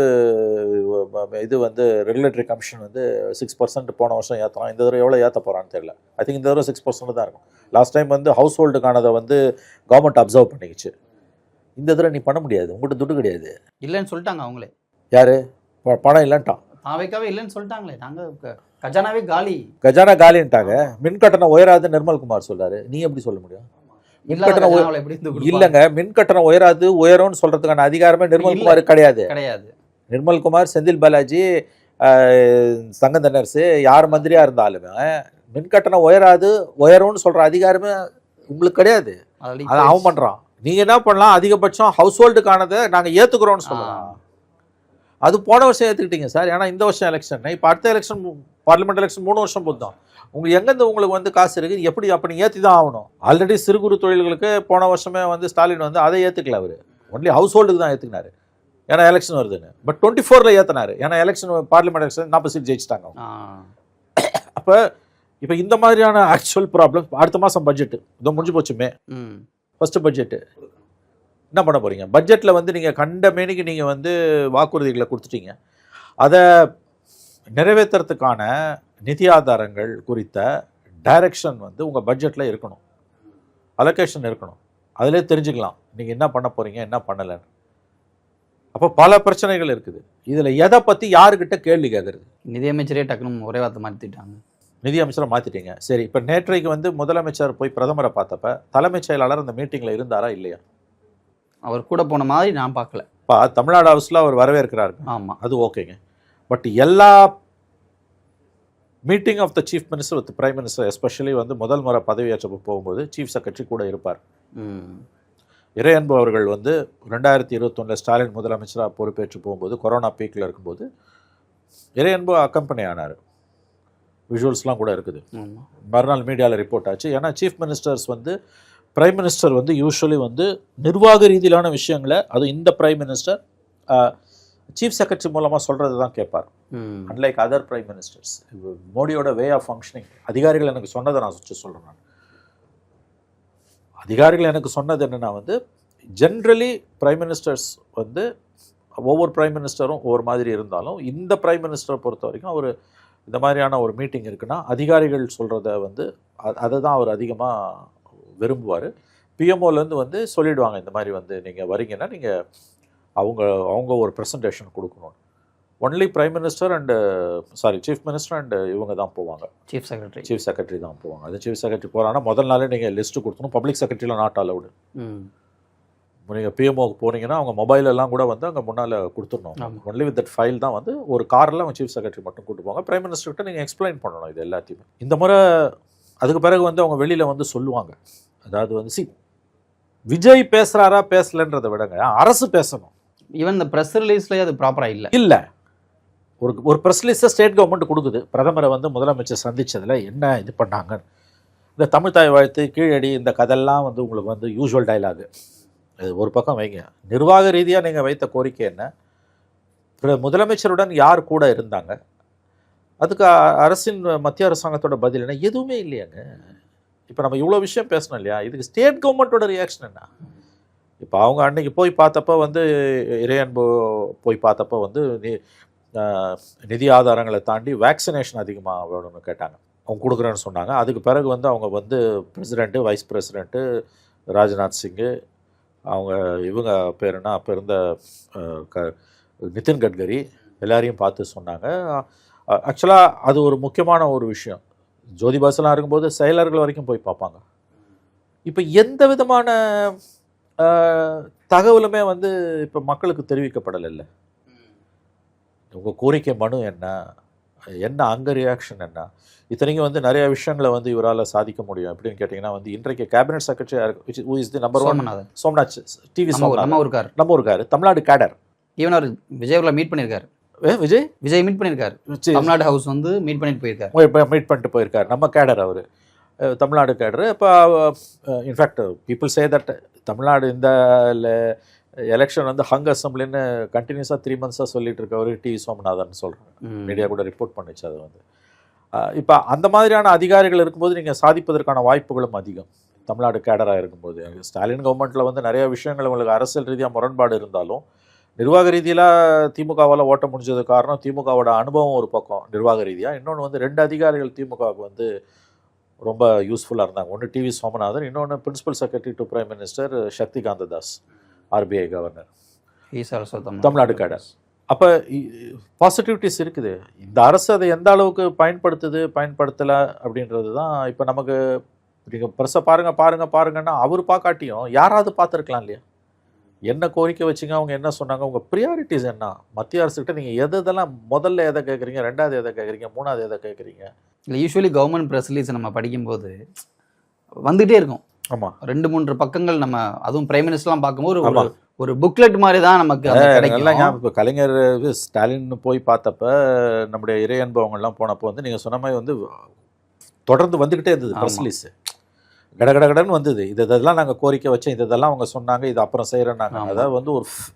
இது வந்து ரெகுலேட்டரி கமிஷன் வந்து 6% போன வருஷம் ஏற்றலாம். இந்த தடவை எவ்வளோ ஏற்ற போகிறான்னு தெரியல. ஐ திங்க் இந்த தடவை 6% தான் இருக்கும். லாஸ்ட் டைம் வந்து ஹவுஸ் ஹோல்டுக்கானதை வந்து கவர்மெண்ட் அப்சர்வ் பண்ணிக்கிச்சு. இந்த தடவை நீ பண்ண முடியாது, உங்கள்கிட்ட துட்டு கிடையாது. இல்லைன்னு சொல்லிட்டாங்க அவங்களே. யாரு பணம் இல்லைன்ட்டான். தாவேக்காவே இல்லைன்னு சொல்லிட்டாங்களே, நாங்கள் கஜானாவே காலி, கஜானா காலின்ட்டாங்க. மின் கட்டணம் உயராது நிர்மல்குமார் சொல்றாரு. நீ எப்படி சொல்ல முடியும்? மின் கட்டணம் இல்லைங்க, மின் கட்டணம் உயரும்னு சொல்றதுக்கான அதிகாரமே நிர்மல்குமாருக்கு கிடையாது. நிர்மல்குமார், செந்தில் பாலாஜி, சங்கம் தென்னரசு, யார் மந்திரியா இருந்தாலுமே மின் கட்டணம் உயரும்னு சொல்ற அதிகாரமே உங்களுக்கு கிடையாது. அதை அவன் பண்றான். நீங்க என்ன பண்ணலாம், அதிகபட்சம் ஹவுஸ் ஹோல்டுக்கானதை நாங்கள் ஏத்துக்கிறோம்னு சொல்லலாம். அது போன வருஷம் ஏற்றுக்கிட்டீங்க சார். ஏன்னா இந்த வருஷம் எலெக்ஷன், இப்போ அடுத்த எலெக்ஷன் பார்லிமெண்ட் எலெக்ஷன் 3 வருஷம் போதும். எங்கேருந்து உங்களுக்கு வந்து காசு இருக்குது, எப்படி அப்படி ஏற்றி தான் ஆகணும். ஆல்ரெடி சிறு குறு தொழில்களுக்கு போன வருஷமே வந்து ஸ்டாலின் வந்து அதை ஏற்றுக்கல. அவர் ஒன்லி ஹவுஸ் ஹோல்டுக்கு தான் ஏற்றுக்கினாரு, ஏன்னா எலெக்ஷன் வருதுன்னு. பட் 24ல் ஏற்றினாரு, ஏன்னா எலெக்ஷன் பார்லிமெண்ட் எலெக்ஷன் 40 சீட் ஜெயிச்சிட்டாங்க. அப்போ இப்போ இந்த மாதிரியான ஆக்சுவல் ப்ராப்ளம். அடுத்த மாதம் பட்ஜெட்டு இதோ முடிஞ்சு போச்சுமே, ஃபஸ்ட்டு பட்ஜெட்டு என்ன பண்ண போகிறீங்க? பட்ஜெட்டில் வந்து நீங்கள் கண்ட மேனிக்கு நீங்கள் வந்து வாக்குறுதிகளை கொடுத்துட்டீங்க. அதை நிறைவேற்றுறதுக்கான நிதி ஆதாரங்கள் குறித்த டைரக்ஷன் வந்து உங்கள் பட்ஜெட்டில் இருக்கணும், அலோகேஷன் இருக்கணும். அதிலே தெரிஞ்சுக்கலாம் நீங்கள் என்ன பண்ண போகிறீங்க, என்ன பண்ணலைன்னு. அப்போ பல பிரச்சனைகள் இருக்குது. இதில் எதை பற்றி யாருக்கிட்ட கேள்வி கேட்குறது? நிதியமைச்சரே டக்குனு ஒரே வார்த்தை மாற்றிட்டாங்க. நிதியமைச்சரை மாற்றிட்டீங்க. சரி, இப்போ நேற்றைக்கு வந்து முதலமைச்சர் போய் பிரதமரை பார்த்தப்ப தலைமைச் செயலாளர் அந்த மீட்டிங்கில் இருந்தாரா இல்லையா? அவர் கூட போன மாதிரி நான் பார்க்கல. தமிழ்நாடு ஹவுஸில் அவர் வரவேற்கிறாரு. ஆமாம், அது ஓகேங்க. பட் எல்லா meeting of the chief minister with prime minister especially வந்து முதல் முறை பதவியேற்ற போகும்போது சீஃப் செக்ரட்டரி கூட இருப்பார். இறையன்பு அவர்கள் வந்து 2021 ஸ்டாலின் முதலமைச்சராக பொறுப்பேற்று போகும்போது கொரோனா பீக்கில் இருக்கும்போது இறையன்பு அக்கம்பெனி ஆனார். விஷுவல்ஸ்லாம் கூட இருக்குது. மறுநாள் மீடியாவில் ரிப்போர்ட் ஆச்சு. ஏன்னா சீஃப் மினிஸ்டர்ஸ் வந்து பிரைம் மினிஸ்டர் வந்து யூஸ்வலி வந்து நிர்வாக ரீதியிலான விஷயங்களை, அதுவும் இந்த பிரைம் மினிஸ்டர் சீஃப் செக்ரட்டரி மூலமாக சொல்கிறது தான் கேட்பார். Unlike other prime ministers. மோடியோட வே ஆஃப் ஃபங்க்ஷனிங், அதிகாரிகள் எனக்கு சொன்னதை நான் சொல்கிறேன். நான் அதிகாரிகள் எனக்கு சொன்னது என்னென்னா வந்து ஜென்ரலி பிரைம் மினிஸ்டர்ஸ் வந்து ஒவ்வொரு பிரைம் மினிஸ்டரும் ஒவ்வொரு மாதிரி இருந்தாலும் இந்த பிரைம் மினிஸ்டரை பொறுத்த வரைக்கும் அவர் இந்த மாதிரியான ஒரு மீட்டிங் இருக்குன்னா அதிகாரிகள் சொல்கிறத வந்து அதை தான் அவர் அதிகமாக விரும்புவார். பிஎம்ஓலேருந்து வந்து சொல்லிவிடுவாங்க, இந்த மாதிரி வந்து நீங்கள் வரீங்கன்னா நீங்கள் அவங்க ஒரு ப்ரெசன்டேஷன் கொடுக்கணும். Only prime minister and chief minister and இவங்க தான் போவாங்க, சீஃப் செக்ரட்டரி தான் போவாங்க. அது சீஃப் செக்ரட்டரி போகிறாங்கன்னா முதல் நாளே நீங்கள் லிஸ்ட்டு கொடுக்கணும். பப்ளிக் செக்ரட்டரியில் நாட் அலவுடு. நீங்கள் பிஎம்ஓக்கு போனீங்கன்னா அவங்க மொபைலெல்லாம் கூட வந்து அங்கே முன்னால் கொடுத்துடணும். ஒன்லி வித் தட் ஃபைல் தான் வந்து ஒரு காரில் அவங்க சீஃப் செக்ரட்டரி மட்டும் கூப்பிட்டு போவாங்க. பிரைம் மினிஸ்டர்கிட்ட நீங்கள் எக்ஸ்பிளைன் பண்ணணும் இது எல்லாத்தையுமே. இந்த முறை அதுக்கு பிறகு வந்து அவங்க வெளியில் வந்து சொல்லுவாங்க. அதாவது வந்து விஜய் பேசுகிறாரா பேசலன்றதை விடங்க அரசு பேசணும். ஈவன் இந்த ப்ரெஸ் ரிலீஸ்லேயே அது ப்ராப்பராக இல்லை. ஒரு ப்ரெஸ் ரிலீஸை ஸ்டேட் கவர்மெண்ட் கொடுக்குது. பிரதமரை வந்து முதலமைச்சர் சந்தித்ததில் என்ன இது பண்ணாங்க, இந்த தமிழ் தாய் வாழ்த்து, கீழடி, இந்த கதெல்லாம் வந்து உங்களுக்கு வந்து யூஸ்வல் டைலாகு. அது ஒரு பக்கம் வைங்க. நிர்வாக ரீதியாக நீங்கள் வைத்த கோரிக்கை என்ன, முதலமைச்சருடன் யார் கூட இருந்தாங்க, அதுக்கு அரசின் மத்திய அரசாங்கத்தோட பதில் என்ன, எதுவுமே இல்லையாங்க. இப்போ நம்ம இவ்வளோ விஷயம் பேசணும் இல்லையா, இதுக்கு ஸ்டேட் கவர்மெண்ட்டோட ரியாக்ஷன் என்ன? இப்போ அவங்க அன்றைக்கி போய் பார்த்தப்போ வந்து இறையன்பு போய் பார்த்தப்போ வந்து நிதி ஆதாரங்களை தாண்டி வேக்சினேஷன் அதிகமாக வேணும்னு கேட்டாங்க. அவங்க கொடுக்குறேன்னு சொன்னாங்க. அதுக்கு பிறகு வந்து அவங்க வந்து பிரசிடெண்ட்டு, வைஸ் பிரசிடெண்ட்டு, ராஜ்நாத் சிங்கு, அவங்க இவங்க பேருன்னா அப்போ இருந்த நிதின் கட்கரி எல்லாரையும் பார்த்து சொன்னாங்க. ஆக்சுவலாக அது ஒரு முக்கியமான ஒரு விஷயம். ஜோதி பஸ்லாம் இருக்கும்போது செயலர்கள் வரைக்கும் போய் பார்ப்பாங்க. இப்போ எந்த விதமான தகவலுமே வந்து இப்போ மக்களுக்கு தெரிவிக்கப்படலை. உங்கள் கோரிக்கை மனு என்ன அங்கே ரியாக்ஷன் என்ன, இத்தனைக்கும் வந்து நிறைய விஷயங்களை வந்து இவரால் சாதிக்க முடியும் எப்படின்னு கேட்டிங்கன்னா வந்து இன்றைக்கு cabinet secretary who is the number 1 Somnath TV நம்ம இருக்காரு தமிழ்நாடு கேடர். ஈவன் அவர் விஜய் மீட் பண்ணியிருக்காரு. விஜய் மீட் பண்ணியிருக்காரு. தமிழ்நாடு ஹவுஸ் வந்து மீட் பண்ணிட்டு போயிருக்காரு. நம்ம கேடர் அவர், தமிழ்நாடு கேடர். இப்போ in fact people say that Tamil Nadu இந்த எலெக்ஷன் வந்து ஹங் அசம்பிளின்னு கண்டினியூஸாக 3 months சொல்லிட்டு இருக்கவர் டிவி சோமநாதன் சொல்கிறேன். மீடியா கூட ரிப்போர்ட் பண்ணிச்சு. அது வந்து இப்போ அந்த மாதிரியான அதிகாரிகள் இருக்கும்போது நீங்கள் சாதிப்பதற்கான வாய்ப்புகளும் அதிகம். தமிழ்நாடு கேடராக இருக்கும்போது ஸ்டாலின் கவர்மெண்ட்டில் வந்து நிறைய விஷயங்கள் உங்களுக்கு அரசியல் ரீதியாக முரண்பாடு இருந்தாலும் நிர்வாக ரீதியில் திமுகவால் ஓட்ட முடிஞ்சது காரணம் திமுகவோட அனுபவம் ஒரு பக்கம் நிர்வாக ரீதியாக. இன்னொன்று வந்து 2 அதிகாரிகள் திமுகவுக்கு வந்து ரொம்ப யூஸ்ஃபுல்லாக இருந்தாங்க. ஒன்று டிவி சோமநாதன், இன்னொன்று principal secretary to prime minister Shaktikanta Das, RBI governor, Tamil Nadu cadre. அப்போ பாசிட்டிவிட்டிஸ் இருக்குது. இந்த அரசு அதை எந்த அளவுக்கு பயன்படுத்தலை அப்படின்றது தான் இப்போ நமக்கு. நீங்கள் பெருசாக பாருங்கன்னா அவர் பார்க்காட்டியும் யாராவது பார்த்துருக்கலாம் இல்லையா? என்ன கோரிக்கை வச்சிங்க, அவங்க என்ன சொன்னாங்க, உங்கள் ப்ரியாரிட்டிஸ் என்ன? மத்திய அரசுக்கிட்ட நீங்கள் எதெல்லாம் முதல்ல எதை கேட்குறீங்க, 2வது எதை கேட்குறீங்க, 3வது எதை கேட்குறீங்க? இல்லை, யூஸ்வலி கவர்மெண்ட் ப்ரெஸ் ரிலீஸ் நம்ம படிக்கும்போது வந்துகிட்டே இருக்கும். ஆமாம், 2-3 பக்கங்கள் நம்ம அதுவும் பிரைம் மினிஸ்டர்லாம் பார்க்கும்போது ஒரு புக்லெட் மாதிரி தான் நமக்கு கிடைக்கும். இப்போ கலைஞர் ஸ்டாலின் போய் பார்த்தப்ப நம்முடைய இறை அனுபவங்கள்லாம் போனப்போ வந்து நீங்கள் சொன்ன மாதிரி வந்து தொடர்ந்து வந்துக்கிட்டே இருந்தது ப்ரெஸ் ரிலீஸ். கடகடன்னு வந்தது. இதெல்லாம் நாங்கள் கோரிக்கை வச்சோம், இதெல்லாம் அவங்க சொன்னாங்க, இது அப்புறம் செய்கிறேன்னாங்க. அதாவது வந்து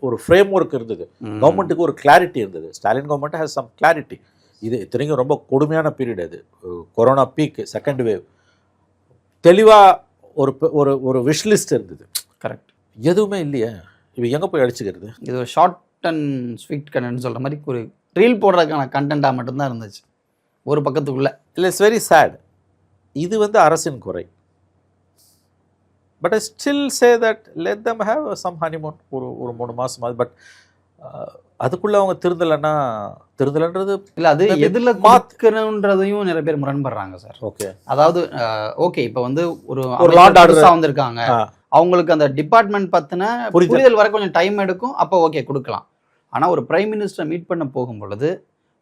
ஒரு ஃப்ரேம் ஒர்க் இருந்தது, கவர்மெண்ட்டுக்கு ஒரு கிளாரிட்டி இருந்தது. Stalin government has some clarity. இது இத்தனைக்கும் ரொம்ப கொடுமையான பீரியட் அது, கொரோனா பீக், செகண்ட் வேவ். தெளிவாக ஒரு விஷ் லிஸ்ட் இருந்தது. கரெக்ட். எதுவுமே இல்லையே, இவ எங்கே போய் அடிச்சுக்கிறது? இது ஒரு ஷார்ட் அண்ட் ஸ்வீட் கண்டென்ட் சொல்கிற மாதிரி ஒரு ரீல் போடுறதுக்கான கண்டென்ட்டாக மட்டும்தான் இருந்துச்சு ஒரு பக்கத்துக்குள்ளே. இல்லை, இட்ஸ் வெரி சேட். இது வந்து அரசின் குறை. But I still say that let them have some honeymoon ஒரு 3 மாதமாவது. பட் அதுக்குள்ளே அவங்க திருந்தலைன்றது இல்லை, அது எதில் மாற்றணுன்றதையும் நிறைய பேர் முரண்படுறாங்க சார். ஓகே, அதாவது ஓகே, இப்போ வந்து ஒரு லார்டாக வந்திருக்காங்க, அவங்களுக்கு அந்த டிபார்ட்மெண்ட் பற்றின புரிதல் வர கொஞ்சம் டைம் எடுக்கும், அப்போ ஓகே கொடுக்கலாம். ஆனால் ஒரு பிரைம் மினிஸ்டரை மீட் பண்ண போகும் பொழுது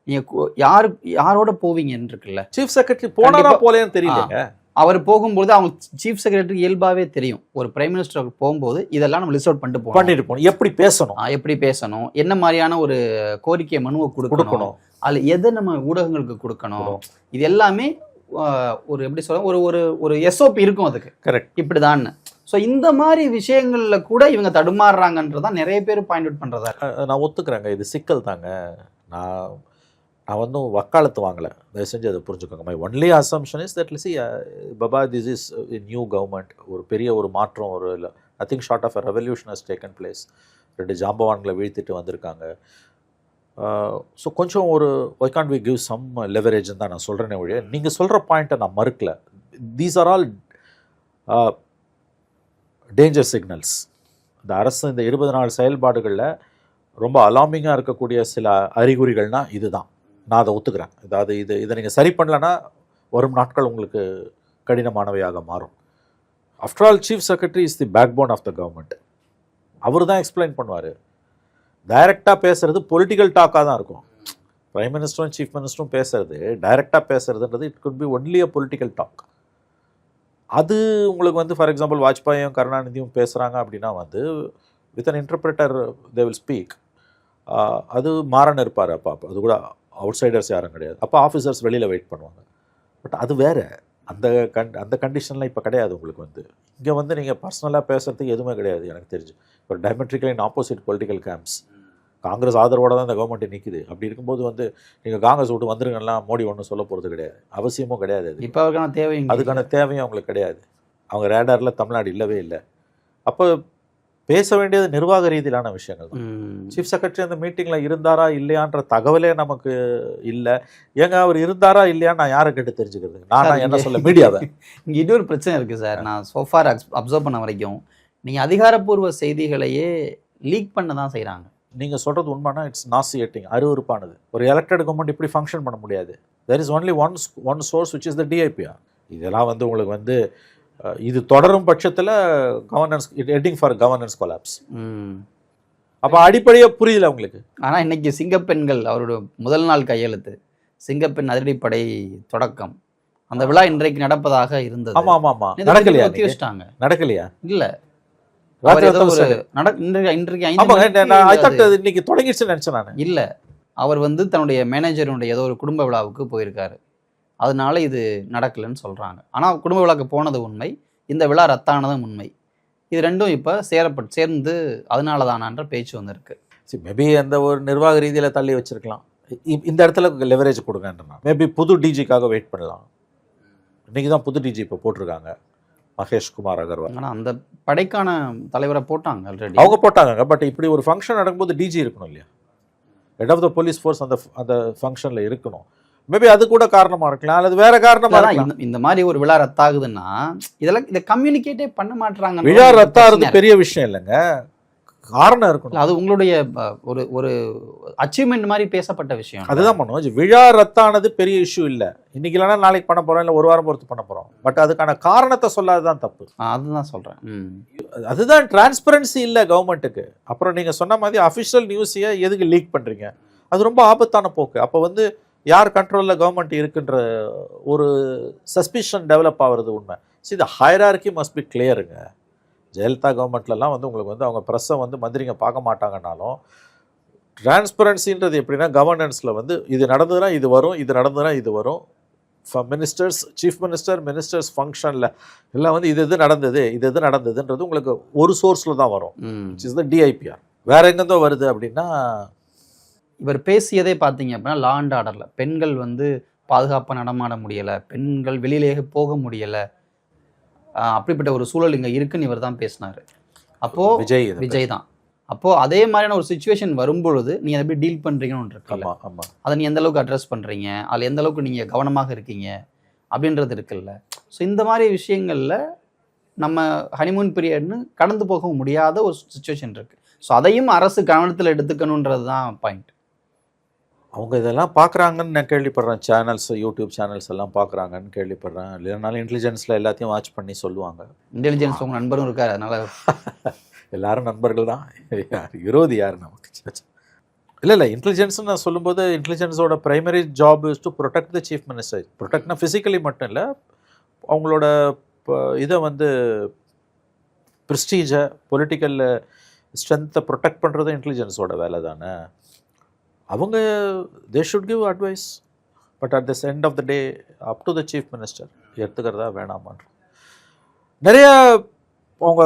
நீங்கள் யாரோட போவீங்கன்னு இருக்குல்ல, சீஃப் செக்ரட்டரி போனாரா போலேன்னு தெரியலங்க. அவர் போகும்போது அவங்க சீஃப் செக்ரட்டரி இயல்பாகவே தெரியும். ஒரு பிரைம் மினிஸ்டர் போகும்போது இதெல்லாம் நம்ம லிஸ்ட் அவுட் பண்ணிட்டு போகணும். எப்படி பேசணும், என்ன மாதிரியான ஒரு கோரிக்கை மனுவை கொடுக்கணும், அதில் எதை நம்ம ஊடகங்களுக்கு கொடுக்கணும், இது எல்லாமே ஒரு எப்படி சொல்ல ஒரு எஸ்ஓபி இருக்கும் அதுக்கு. கரெக்ட், இப்படிதான். ஸோ இந்த மாதிரி விஷயங்கள்ல கூட இவங்க தடுமாறுறாங்கன்றதான் நிறைய பேர் பாயிண்ட் அவுட் பண்றதா. நான் ஒத்துக்கிறேங்க, இது சிக்கல் தாங்க. நான் வந்து வக்காலத்து வாங்கலை, தயவு செஞ்சு அதை புரிஞ்சுக்கோங்க. My only assumption is that see பபா திஸ் இஸ் நியூ கவர்மெண்ட். ஒரு பெரிய ஒரு மாற்றம், ஒரு nothing short of a revolution has taken place. 2 ஜாம்பவான்களை வீழ்த்திட்டு வந்திருக்காங்க. ஸோ கொஞ்சம் why can't we give some லெவரேஜ்னு தான் நான் சொல்கிறேனே ஒழிய நீங்கள் சொல்கிற பாயிண்ட்டை நான் மறுக்கல. These are all danger signals. இந்த அரசு இந்த 20 நாள் செயல்பாடுகளில் ரொம்ப அலார்மிங்காக இருக்கக்கூடிய சில அறிகுறிகள்னால் இதுதான். நான் அதை ஒத்துக்கிறேன். அதாவது இதை நீங்கள் சரி பண்ணலன்னா வரும் நாட்கள் உங்களுக்கு கடினமானவையாக மாறும். After all chief secretary is the backbone of the government. அவர் தான் எக்ஸ்பிளைன் பண்ணுவார். டைரெக்டாக பேசுகிறது பொலிட்டிக்கல் டாக்காக தான் இருக்கும். பிரைம் மினிஸ்டரும் சீஃப் மினிஸ்டரும் பேசுகிறது, டைரெக்டாக பேசுகிறதுன்றது it could be only a political talk. அது உங்களுக்கு வந்து ஃபார் எக்ஸாம்பிள் வாஜ்பாயும் கருணாநிதியும் பேசுகிறாங்க அப்படின்னா வந்து with an interpreter they will speak. அது மாறன் இருப்பார். அப்போ அது கூட அவுட் சைடர்ஸ் யாரும் கிடையாது. அப்போ ஆஃபீஸர்ஸ் வெளியில் வெயிட் பண்ணுவாங்க. பட் அது வேறு. அந்த கண்டிஷன்லாம் இப்போ கிடையாது. உங்களுக்கு வந்து இங்கே வந்து நீங்கள் பர்சனலாக பேசுகிறதுக்கு எதுவுமே கிடையாது எனக்கு தெரிஞ்சு. ஒரு டயமெட்ரிக்கலி இன் ஆப்போசிட் பொலிட்டிக்கல் கேம்ப்ஸ். காங்கிரஸ் ஆதரவோடு தான் இந்த கவர்மெண்ட் நிற்குது. அப்படி இருக்கும்போது வந்து நீங்கள் காங்கிரஸ் விட்டு வந்துருங்கலாம் மோடி ஒன்றும் சொல்ல போகிறது கிடையாது, அவசியமும் கிடையாது. அது இப்போ அதுக்கான தேவையும் அவங்களுக்கு கிடையாது. அவங்க ரேடாரில் தமிழ்நாடு இல்லவே இல்லை. அப்போ பேச வேண்டியது நிர்வாக ரீதியிலான விஷயங்கள் தான். சீஃப் செக்ரட்டரி அந்த மீட்டிங்கில் இருந்தாரா இல்லையான்ற தகவலே நமக்கு இல்லை. ஏங்க அவர் இருந்தாரா இல்லையான்னு நான் யாரை கேட்டு தெரிஞ்சுக்கிறது? நான் என்ன சொல்ல மீடியாவை? இங்கே இன்னொரு பிரச்சனை இருக்குது சார். நான் சோஃபார் அப்சர்வ் பண்ண வரைக்கும் நீங்கள் அதிகாரப்பூர்வ செய்திகளையே லீக் பண்ண தான் செய்கிறாங்க. நீங்கள் சொல்கிறது உண்மைனா இட்ஸ் நாசியேட்டிங், அருவருப்பானது. ஒரு எலெக்டட் கவர்மெண்ட் இப்படி ஃபங்க்ஷன் பண்ண முடியாது. There is only one source which is the TIPR. இதெல்லாம் வந்து உங்களுக்கு வந்து இது தொடரும் பட்சத்தில் governance heading for governance collapse. அப்போ அடிப்படையாக புரியல உங்களுக்கு. ஆனால் இன்னைக்கு சிங்கப்பெண்கள் அவரோட முதல் நாள் கையெழுத்து, சிங்கப்பெண் அதிரடிப்படை தொடக்கம், அந்த விழா இன்றைக்கு நடப்பதாக இருந்தது. ஆமாம் ஆமாம் ஆமாம். நடக்கலையா? வச்சுட்டாங்க. நடக்கலையா? இல்லை, இன்னைக்கு தொடங்கிடுச்சுன்னு நினைச்சேன் நான். இல்லை, அவர் வந்து தன்னுடைய மேனேஜருடைய ஏதோ ஒரு குடும்ப விழாவுக்கு போயிருக்காரு, அதனால இது நடக்கலைன்னு சொல்கிறாங்க. ஆனால் குடும்ப விழாக்கு போனது உண்மை, இந்த விழா ரத்தானதும் உண்மை. இது ரெண்டும் இப்போ சேர்ந்து அதனால தானான்ற பேச்சு வந்திருக்கு. மேபி அந்த ஒரு நிர்வாக ரீதியில் தள்ளி வச்சிருக்கலாம். இந்த இடத்துல லெவரேஜ் கொடுங்கன்றா. மேபி புது டிஜிக்காக வெயிட் பண்ணலாம். இன்றைக்கி தான் புது டிஜி இப்போ போட்டிருக்காங்க, மகேஷ் குமார் அகர்வால். ஆனால் அந்த படைக்கான தலைவரை போட்டாங்க ஆல்ரெடி. அவங்க போட்டாங்க. பட் இப்படி ஒரு ஃபங்க்ஷன் நடக்கும்போது டிஜி இருக்கணும் இல்லையா? Head of the police force அந்த ஃபங்க்ஷனில் இருக்கணும். மேபி அது கூட காரணமாக இருக்கலாம், அல்லது வேற காரணமாக இருக்கலாம். இந்த மாதிரி ஒரு விழா ரத்தாகுதுன்னா இதை கம்யூனிகேட்டே பண்ண மாட்டாங்க. விழா ரத்தாகிறது பெரிய விஷயம் இல்லைங்க, காரணம் இருக்கணும். அது உங்களுடைய ஒரு ஒரு அச்சீவ்மெண்ட் மாதிரி பேசப்பட்ட விஷயம். அதுதான் மனோஜ், விழா ரத்தானது பெரிய இஷ்யூ இல்லை. இன்னைக்கு இல்லைனா நாளைக்கு பண்ண போகிறோம், இல்லை ஒரு வாரம் பொறுத்து பண்ண போகிறோம். பட் அதுக்கான காரணத்தை சொல்லாததான் தப்பு. அதுதான் சொல்கிறேன். அதுதான் டிரான்ஸ்பரன்சி இல்லை கவர்மெண்ட்டுக்கு. அப்புறம் நீங்கள் சொன்ன மாதிரி அஃபிஷியல் நியூஸையே எதுக்கு லீக் பண்ணுறீங்க? அது ரொம்ப ஆபத்தான போக்கு. அப்போ யார் கண்ட்ரோலில் கவர்மெண்ட் இருக்குன்ற ஒரு சஸ்பிஷன் டெவலப் ஆகிறது உண்மை. See the hierarchy must be கிளியருங்க. ஜெயலலிதா கவர்மெண்ட்லலாம் உங்களுக்கு அவங்க ப்ரெஸ்ஸை மந்திரிங்க பார்க்க மாட்டாங்கன்னாலும், டிரான்ஸ்பரன்சின்றது எப்படின்னா கவர்னன்ஸில் இது நடந்ததுன்னா இது வரும், இது நடந்ததுன்னா இது வரும். மினிஸ்டர்ஸ், சீஃப் மினிஸ்டர்ஸ் ஃபங்க்ஷனில் எல்லாம் இது நடந்ததுன்றது உங்களுக்கு ஒரு சோர்ஸில் தான் வரும். Is the TIPR. வேற எங்கேருந்தோ வருது அப்படின்னா. இவர் பேசியதே பார்த்தீங்க அப்படின்னா லா அண்ட் ஆர்டரில் பெண்கள் பாதுகாப்பாக நடமாட முடியலை, பெண்கள் வெளியிலேயே போக முடியலை, அப்படிப்பட்ட ஒரு சூழல் இங்கே இருக்குன்னு இவர் தான் பேசினார். அப்போது விஜய் தான். அப்போது அதே மாதிரியான ஒரு சுச்சுவேஷன் வரும்பொழுது நீங்கள் அதை எப்படி டீல் பண்ணுறீங்கன்னு இருக்குல்ல. அதை நீ எந்த அளவுக்கு அட்ரஸ் பண்ணுறீங்க, அதில் எந்த அளவுக்கு நீங்கள் கவனமாக இருக்கீங்க அப்படின்றது இருக்குல்ல. ஸோ இந்த மாதிரி விஷயங்களில் நம்ம ஹனிமூன் பீரியட்னு கடந்து போக முடியாத ஒரு சுச்சுவேஷன் இருக்குது. ஸோ அதையும் அரசு கவனத்தில் எடுத்துக்கணுன்றது தான் பாயிண்ட். அவங்க இதெல்லாம் பார்க்குறாங்கன்னு நான் கேள்விப்படுறேன். சேனல்ஸ், யூடியூப் சேனல்ஸ் எல்லாம் பார்க்குறாங்கன்னு கேள்விப்படுறேன். இல்லைனாலும் இன்டெலிஜென்ஸில் எல்லாத்தையும் வாட்ச் பண்ணி சொல்லுவாங்க. இன்டெலிஜென்ஸ் உங்கள் நண்பரும் இருக்கார், அதனால் எல்லாரும் நண்பர்கள் தான். விரோதி யார் நமக்கு? இல்லை இன்டெலிஜென்ஸ்னு நான் சொல்லும்போது இன்டெலிஜென்ஸோட primary job is to protect the chief minister. ப்ரொடெக்ட்னா ஃபிசிக்கலி மட்டும் இல்லை, அவங்களோட இதை ப்ரெஸ்டீஜை, பொலிட்டிக்கல் ஸ்ட்ரென்த்தை ப்ரொடெக்ட் பண்ணுறது இன்டெலிஜென்ஸோட வேலை தானே. அவங்க they should give advice, but at this end of the day up to the chief minister எடுத்துக்கிறதா வேணாமான்ற. நிறைய அவங்க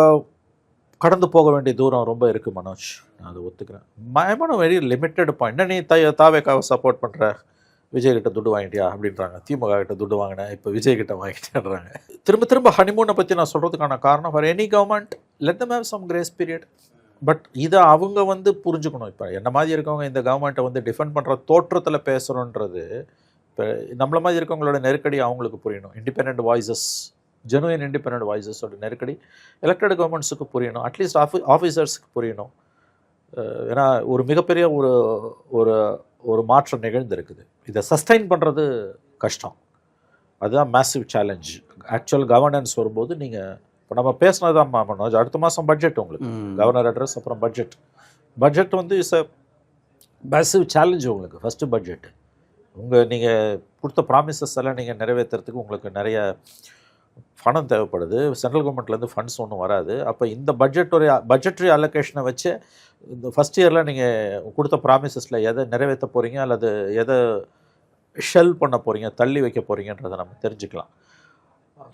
கடந்து போக வேண்டிய தூரம் ரொம்ப இருக்குது மனோஜ், நான் அதை ஒத்துக்கிறேன். மயமான வெரி லிமிட்டட் பாயிண்ட். என்ன நீ தாவேக்காவை சப்போர்ட் பண்ணுற, விஜய்கிட்ட துட்டு வாங்கிட்டியா அப்படின்றாங்க. திமுக கிட்ட துட்டு வாங்கினேன், இப்போ விஜய்கிட்ட வாங்கிட்டேன்றாங்க. திரும்ப ஹனிமூனை பற்றி நான் சொல்கிறதுக்கான காரணம், for any government let them have some grace period. But இதை அவங்க புரிஞ்சுக்கணும். இப்போ என்ன மாதிரி இருக்கவங்க இந்த கவர்மெண்ட்டை டிஃபெண்ட் பண்ணுற தோற்றத்தில் பேசுகிறோன்றது, இப்போ நம்மள மாதிரி இருக்கவங்களோட நெருக்கடி அவங்களுக்கு புரியணும். இண்டிபெண்ட் வாய்ஸஸ், ஜெனுவின் இண்டிபெண்ட் வாய்ஸஸோட நெருக்கடி எலெக்டட் கவர்மெண்ட்ஸுக்கு புரியணும், அட்லீஸ்ட் ஆஃபீஸர்ஸுக்கு புரியணும். ஏன்னா ஒரு மிகப்பெரிய ஒரு மாற்றம் நிகழ்ந்திருக்குது. இதை சஸ்டைன் பண்ணுறது கஷ்டம். அதுதான் மேசிவ் சேலஞ்ச். ஆக்சுவல் கவர்னன்ஸ் வரும்போது நீங்கள் இப்போ நம்ம பேசினது தான் மனோஜ், அடுத்த மாதம் பட்ஜெட் உங்களுக்கு, கவர்னர் அட்ரஸ், அப்புறம் budget is a massive challenge உங்களுக்கு. ஃபஸ்ட்டு பட்ஜெட் நீங்கள் கொடுத்த ப்ராமிசஸ் எல்லாம் நீங்கள் நிறைவேற்றுறதுக்கு உங்களுக்கு நிறைய பணம் தேவைப்படுது. சென்ட்ரல் கவர்மெண்ட்லேருந்து ஃபண்ட்ஸ் ஒன்றும் வராது. அப்போ இந்த பட்ஜெட்டரி அலோகேஷனை வச்சு இந்த ஃபஸ்ட் இயரில் நீங்கள் கொடுத்த ப்ராமிசஸில் எதை நிறைவேற்ற போகிறீங்க அல்லது எதை ஷெல் பண்ண போகிறீங்க, தள்ளி வைக்க போகிறீங்கன்றதை நம்ம தெரிஞ்சுக்கலாம்.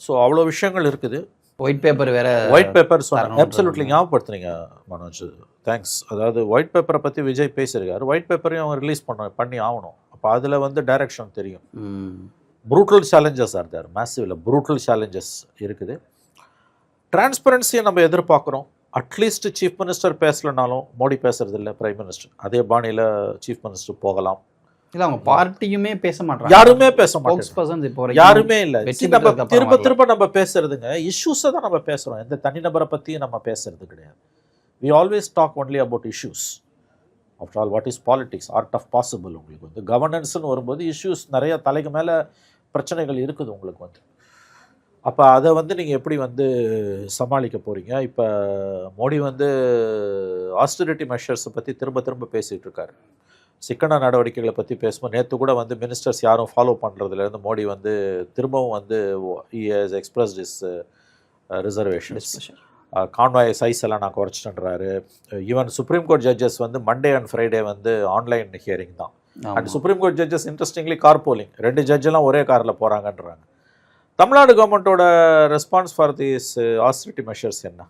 ஸோ அவ்வளோ விஷயங்கள் இருக்குது. ஒயிட் பேப்பர் சொன்னாங்க. அப்சல்யூட்லி ஞாபகப்படுத்துறீங்க மனோஜ், தேங்க்ஸ். அதாவது ஒயிட் பேப்பரை பற்றி விஜய் பேசியிருக்காரு. ஒயிட் பேப்பரையும் அவங்க ரிலீஸ் பண்ணி ஆகணும். அப்போ அதில் டைரக்ஷன் தெரியும். ப்ரூட்டல் சேலஞ்சஸ் ஆர் தேர், மேசிவ்ல ப்ரூட்டல் சேலஞ்சஸ் இருக்குது. டிரான்ஸ்பரன்சியை நம்ம எதிர்பார்க்குறோம். அட்லீஸ்ட் சீஃப் மினிஸ்டர் பேசலைனாலும், மோடி பேசுறது இல்லை, பிரைம் மினிஸ்டர் அதே பாணியில் சீஃப் மினிஸ்டர் போகலாம். இல்லை அவங்க பார்ட்டியுமே பேச மாட்டாங்க, யாருமே பேச மாட்டாங்க, யாருமே இல்லை. திரும்ப நம்ம பேசுறதுங்க இஷ்யூஸை தான் நம்ம பேசுகிறோம். எந்த தனிநபரை பற்றியும் நம்ம பேசுறது கிடையாது. We always talk only about issues. After all what is politics, art of possible. உங்களுக்கு கவர்னன்ஸ்னு வரும்போது இஷ்யூஸ் நிறைய தலைக்கு மேலே பிரச்சனைகள் இருக்குது உங்களுக்கு. அப்போ அதை நீங்கள் எப்படி சமாளிக்க போகிறீங்க? இப்போ மோடி ஆஸ்டரிட்டி மெஷர்ஸை பற்றி திரும்ப பேசிகிட்டு இருக்காரு. சிக்கன நடவடிக்கைகளை பற்றி பேசும்போது நேற்று கூட மினிஸ்டர்ஸ் யாரும் ஃபாலோ பண்ணுறதுலேருந்து மோடி திரும்பவும் express is reservations, convoy size எல்லாம் நான் குறைச்சிட்டேன்றாரு. Even supreme court judges Monday and Friday online hearing தான். And supreme court judges interestingly car pooling, 2 ஜட்ஜெல்லாம் ஒரே காரில் போகிறாங்கன்றாங்க. தமிழ்நாடு கவர்மெண்ட்டோட response for this austerity measures என்ன?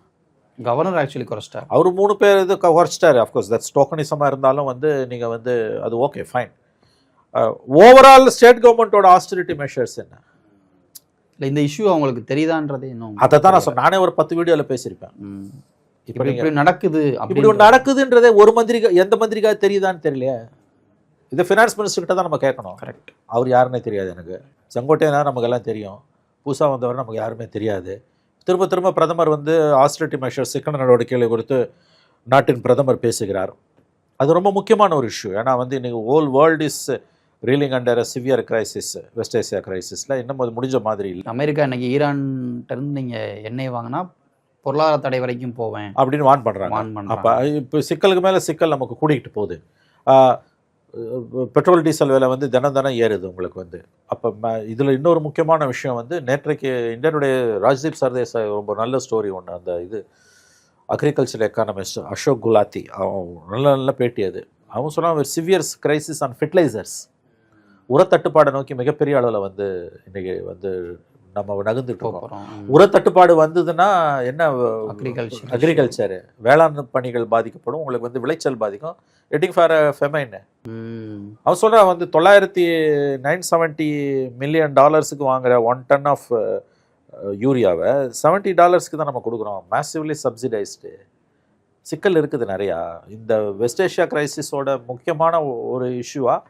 கவர்னர் ஆக்சுவலி குறைச்சிட்டார். அவர் 3 பேர் குறைச்சிட்டாரு. அஃப்கோர்ஸ் தட்ஸ் டோக்கனிசமாக இருந்தாலும் நீங்கள் அது ஓகே ஃபைன். ஓவரால் ஸ்டேட் கவர்மெண்ட்டோட ஆஸ்டரிட்டி மெஷர்ஸ் என்ன? இல்லை இந்த இஷ்யூ அவங்களுக்கு தெரியுதான்றது இன்னும் அதை தான் நான் சொன்னேன். நானே ஒரு 10 வீடியோவில் பேசியிருப்பேன். இப்போ இப்படி நடக்குது, இப்படி ஒன்று நடக்குதுன்றதே ஒரு மந்திரிக்கா எந்த மந்திரிக்காக தெரியுதான்னு தெரியலையே. இது ஃபினான்ஸ் மினிஸ்டர்கிட்ட தான் நம்ம கேட்கணும். கரெக்ட். அவர் யாருன்னே தெரியாது எனக்கு. செங்கோட்டையனார் நமக்கு எல்லாம் தெரியும். புதுசாக வந்தவர் நமக்கு யாருமே தெரியாது. திரும்ப திரும்ப பிரதமர் வந்து ஆஸ்டரிட்டி மெஷர்ஸ் சிக்கன நடவடிக்கைகளை குறித்து நாட்டின் பிரதமர் பேசுகிறார். அது ரொம்ப முக்கியமான ஒரு இஷ்யூ. ஏன்னா வந்து இன்னைக்கு whole world is reeling under a severe crisis. West Asia கிரைசிஸில் இன்னும் அது முடிஞ்ச மாதிரி இல்லை. அமெரிக்கா இன்னைக்கு ஈரான்கிட்ட இருந்து நீங்கள் எண்ணெய் வாங்கினா பொருளாதார தடை வரைக்கும் போவேன் அப்படின்னு வான் பண்ணுறாங்க. அப்போ இப்போ சிக்கலுக்கு மேலே சிக்கல் நமக்கு கூட்டிகிட்டு போகுது. பெட்ரோல் டீசல் விலை வந்து தினம் தினம் ஏறுது உங்களுக்கு வந்து. அப்போ இதில் இன்னொரு முக்கியமான விஷயம் வந்து நேற்றைக்கு இந்தியனுடைய ராஜ்தீப் சர்தேசாய் ரொம்ப நல்ல ஸ்டோரி ஒன்று. அந்த இது அக்ரிகல்ச்சர் எக்கானமிஸ்ட் அசோக் குலாத்தி அவன் நல்ல பேட்டி. அது அவன் சொன்னான் சிவியர் கிரைசிஸ் ஆன் ஃபெர்டிலைசர்ஸ், உரத்தட்டுப்பாடை நோக்கி மிகப்பெரிய அளவில் வந்து இன்றைக்கி வந்து நம்ம நகர்ந்துட்டு இருக்கோம். உரத்தட்டுப்பாடு வந்ததுன்னா என்ன, அக்ரிகல்ச்சரு வேளாண் பணிகள் பாதிக்கப்படும், உங்களுக்கு வந்து விளைச்சல் பாதிக்கும். எட்டிங் ஃபார் ஃபெமைன். அவன் சொல்கிறான் வந்து $970 மில்லியன் வாங்குற 1 டன் ஆஃப் யூரியாவை $70 தான் நம்ம கொடுக்குறோம். Massively subsidised. சிக்கல் இருக்குது நிறையா. இந்த வெஸ்ட் ஏஷியா கிரைசிஸோட முக்கியமான ஒரு இஷ்யூவாக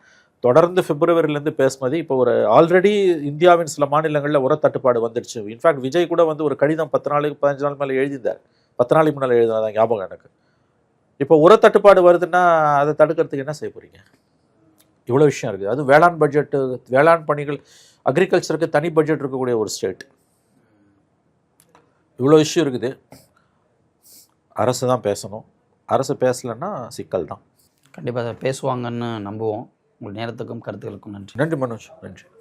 தொடர்ந்து பிப்ரவரியிலேருந்து பேசுனது. இப்போ ஒரு ஆல்ரெடி இந்தியாவின் சில மாநிலங்களில் உரத்தட்டுப்பாடு வந்துடுச்சு. இன்ஃபேக்ட் விஜய் கூட வந்து ஒரு கடிதம் 10 நாளுக்கு 15 நாள் மேலே எழுதியிருந்தார். 10 நாளைக்கு முன்னால் எழுதினதான் ஞாபகம் எனக்கு. இப்போ உரத்தட்டுப்பாடு வருதுன்னா அதை தடுக்கிறதுக்கு என்ன செய்ய போகிறீங்க? இவ்வளோ விஷயம் இருக்குது. அது வேளாண் பட்ஜெட்டு, வேளாண் பணிகள், அக்ரிகல்ச்சருக்கு தனி பட்ஜெட் இருக்கக்கூடிய ஒரு ஸ்டேட். இவ்வளோ இஷ்யூ இருக்குது. அரசு தான் பேசணும். அரசு பேசலைன்னா சிக்கல் தான். கண்டிப்பாக அதை பேசுவாங்கன்னு நம்புவோம். உங்கள் நேரத்துக்கும் கருத்துக்களுக்கும் நன்றி. நன்றி மனோஜ். நன்றி.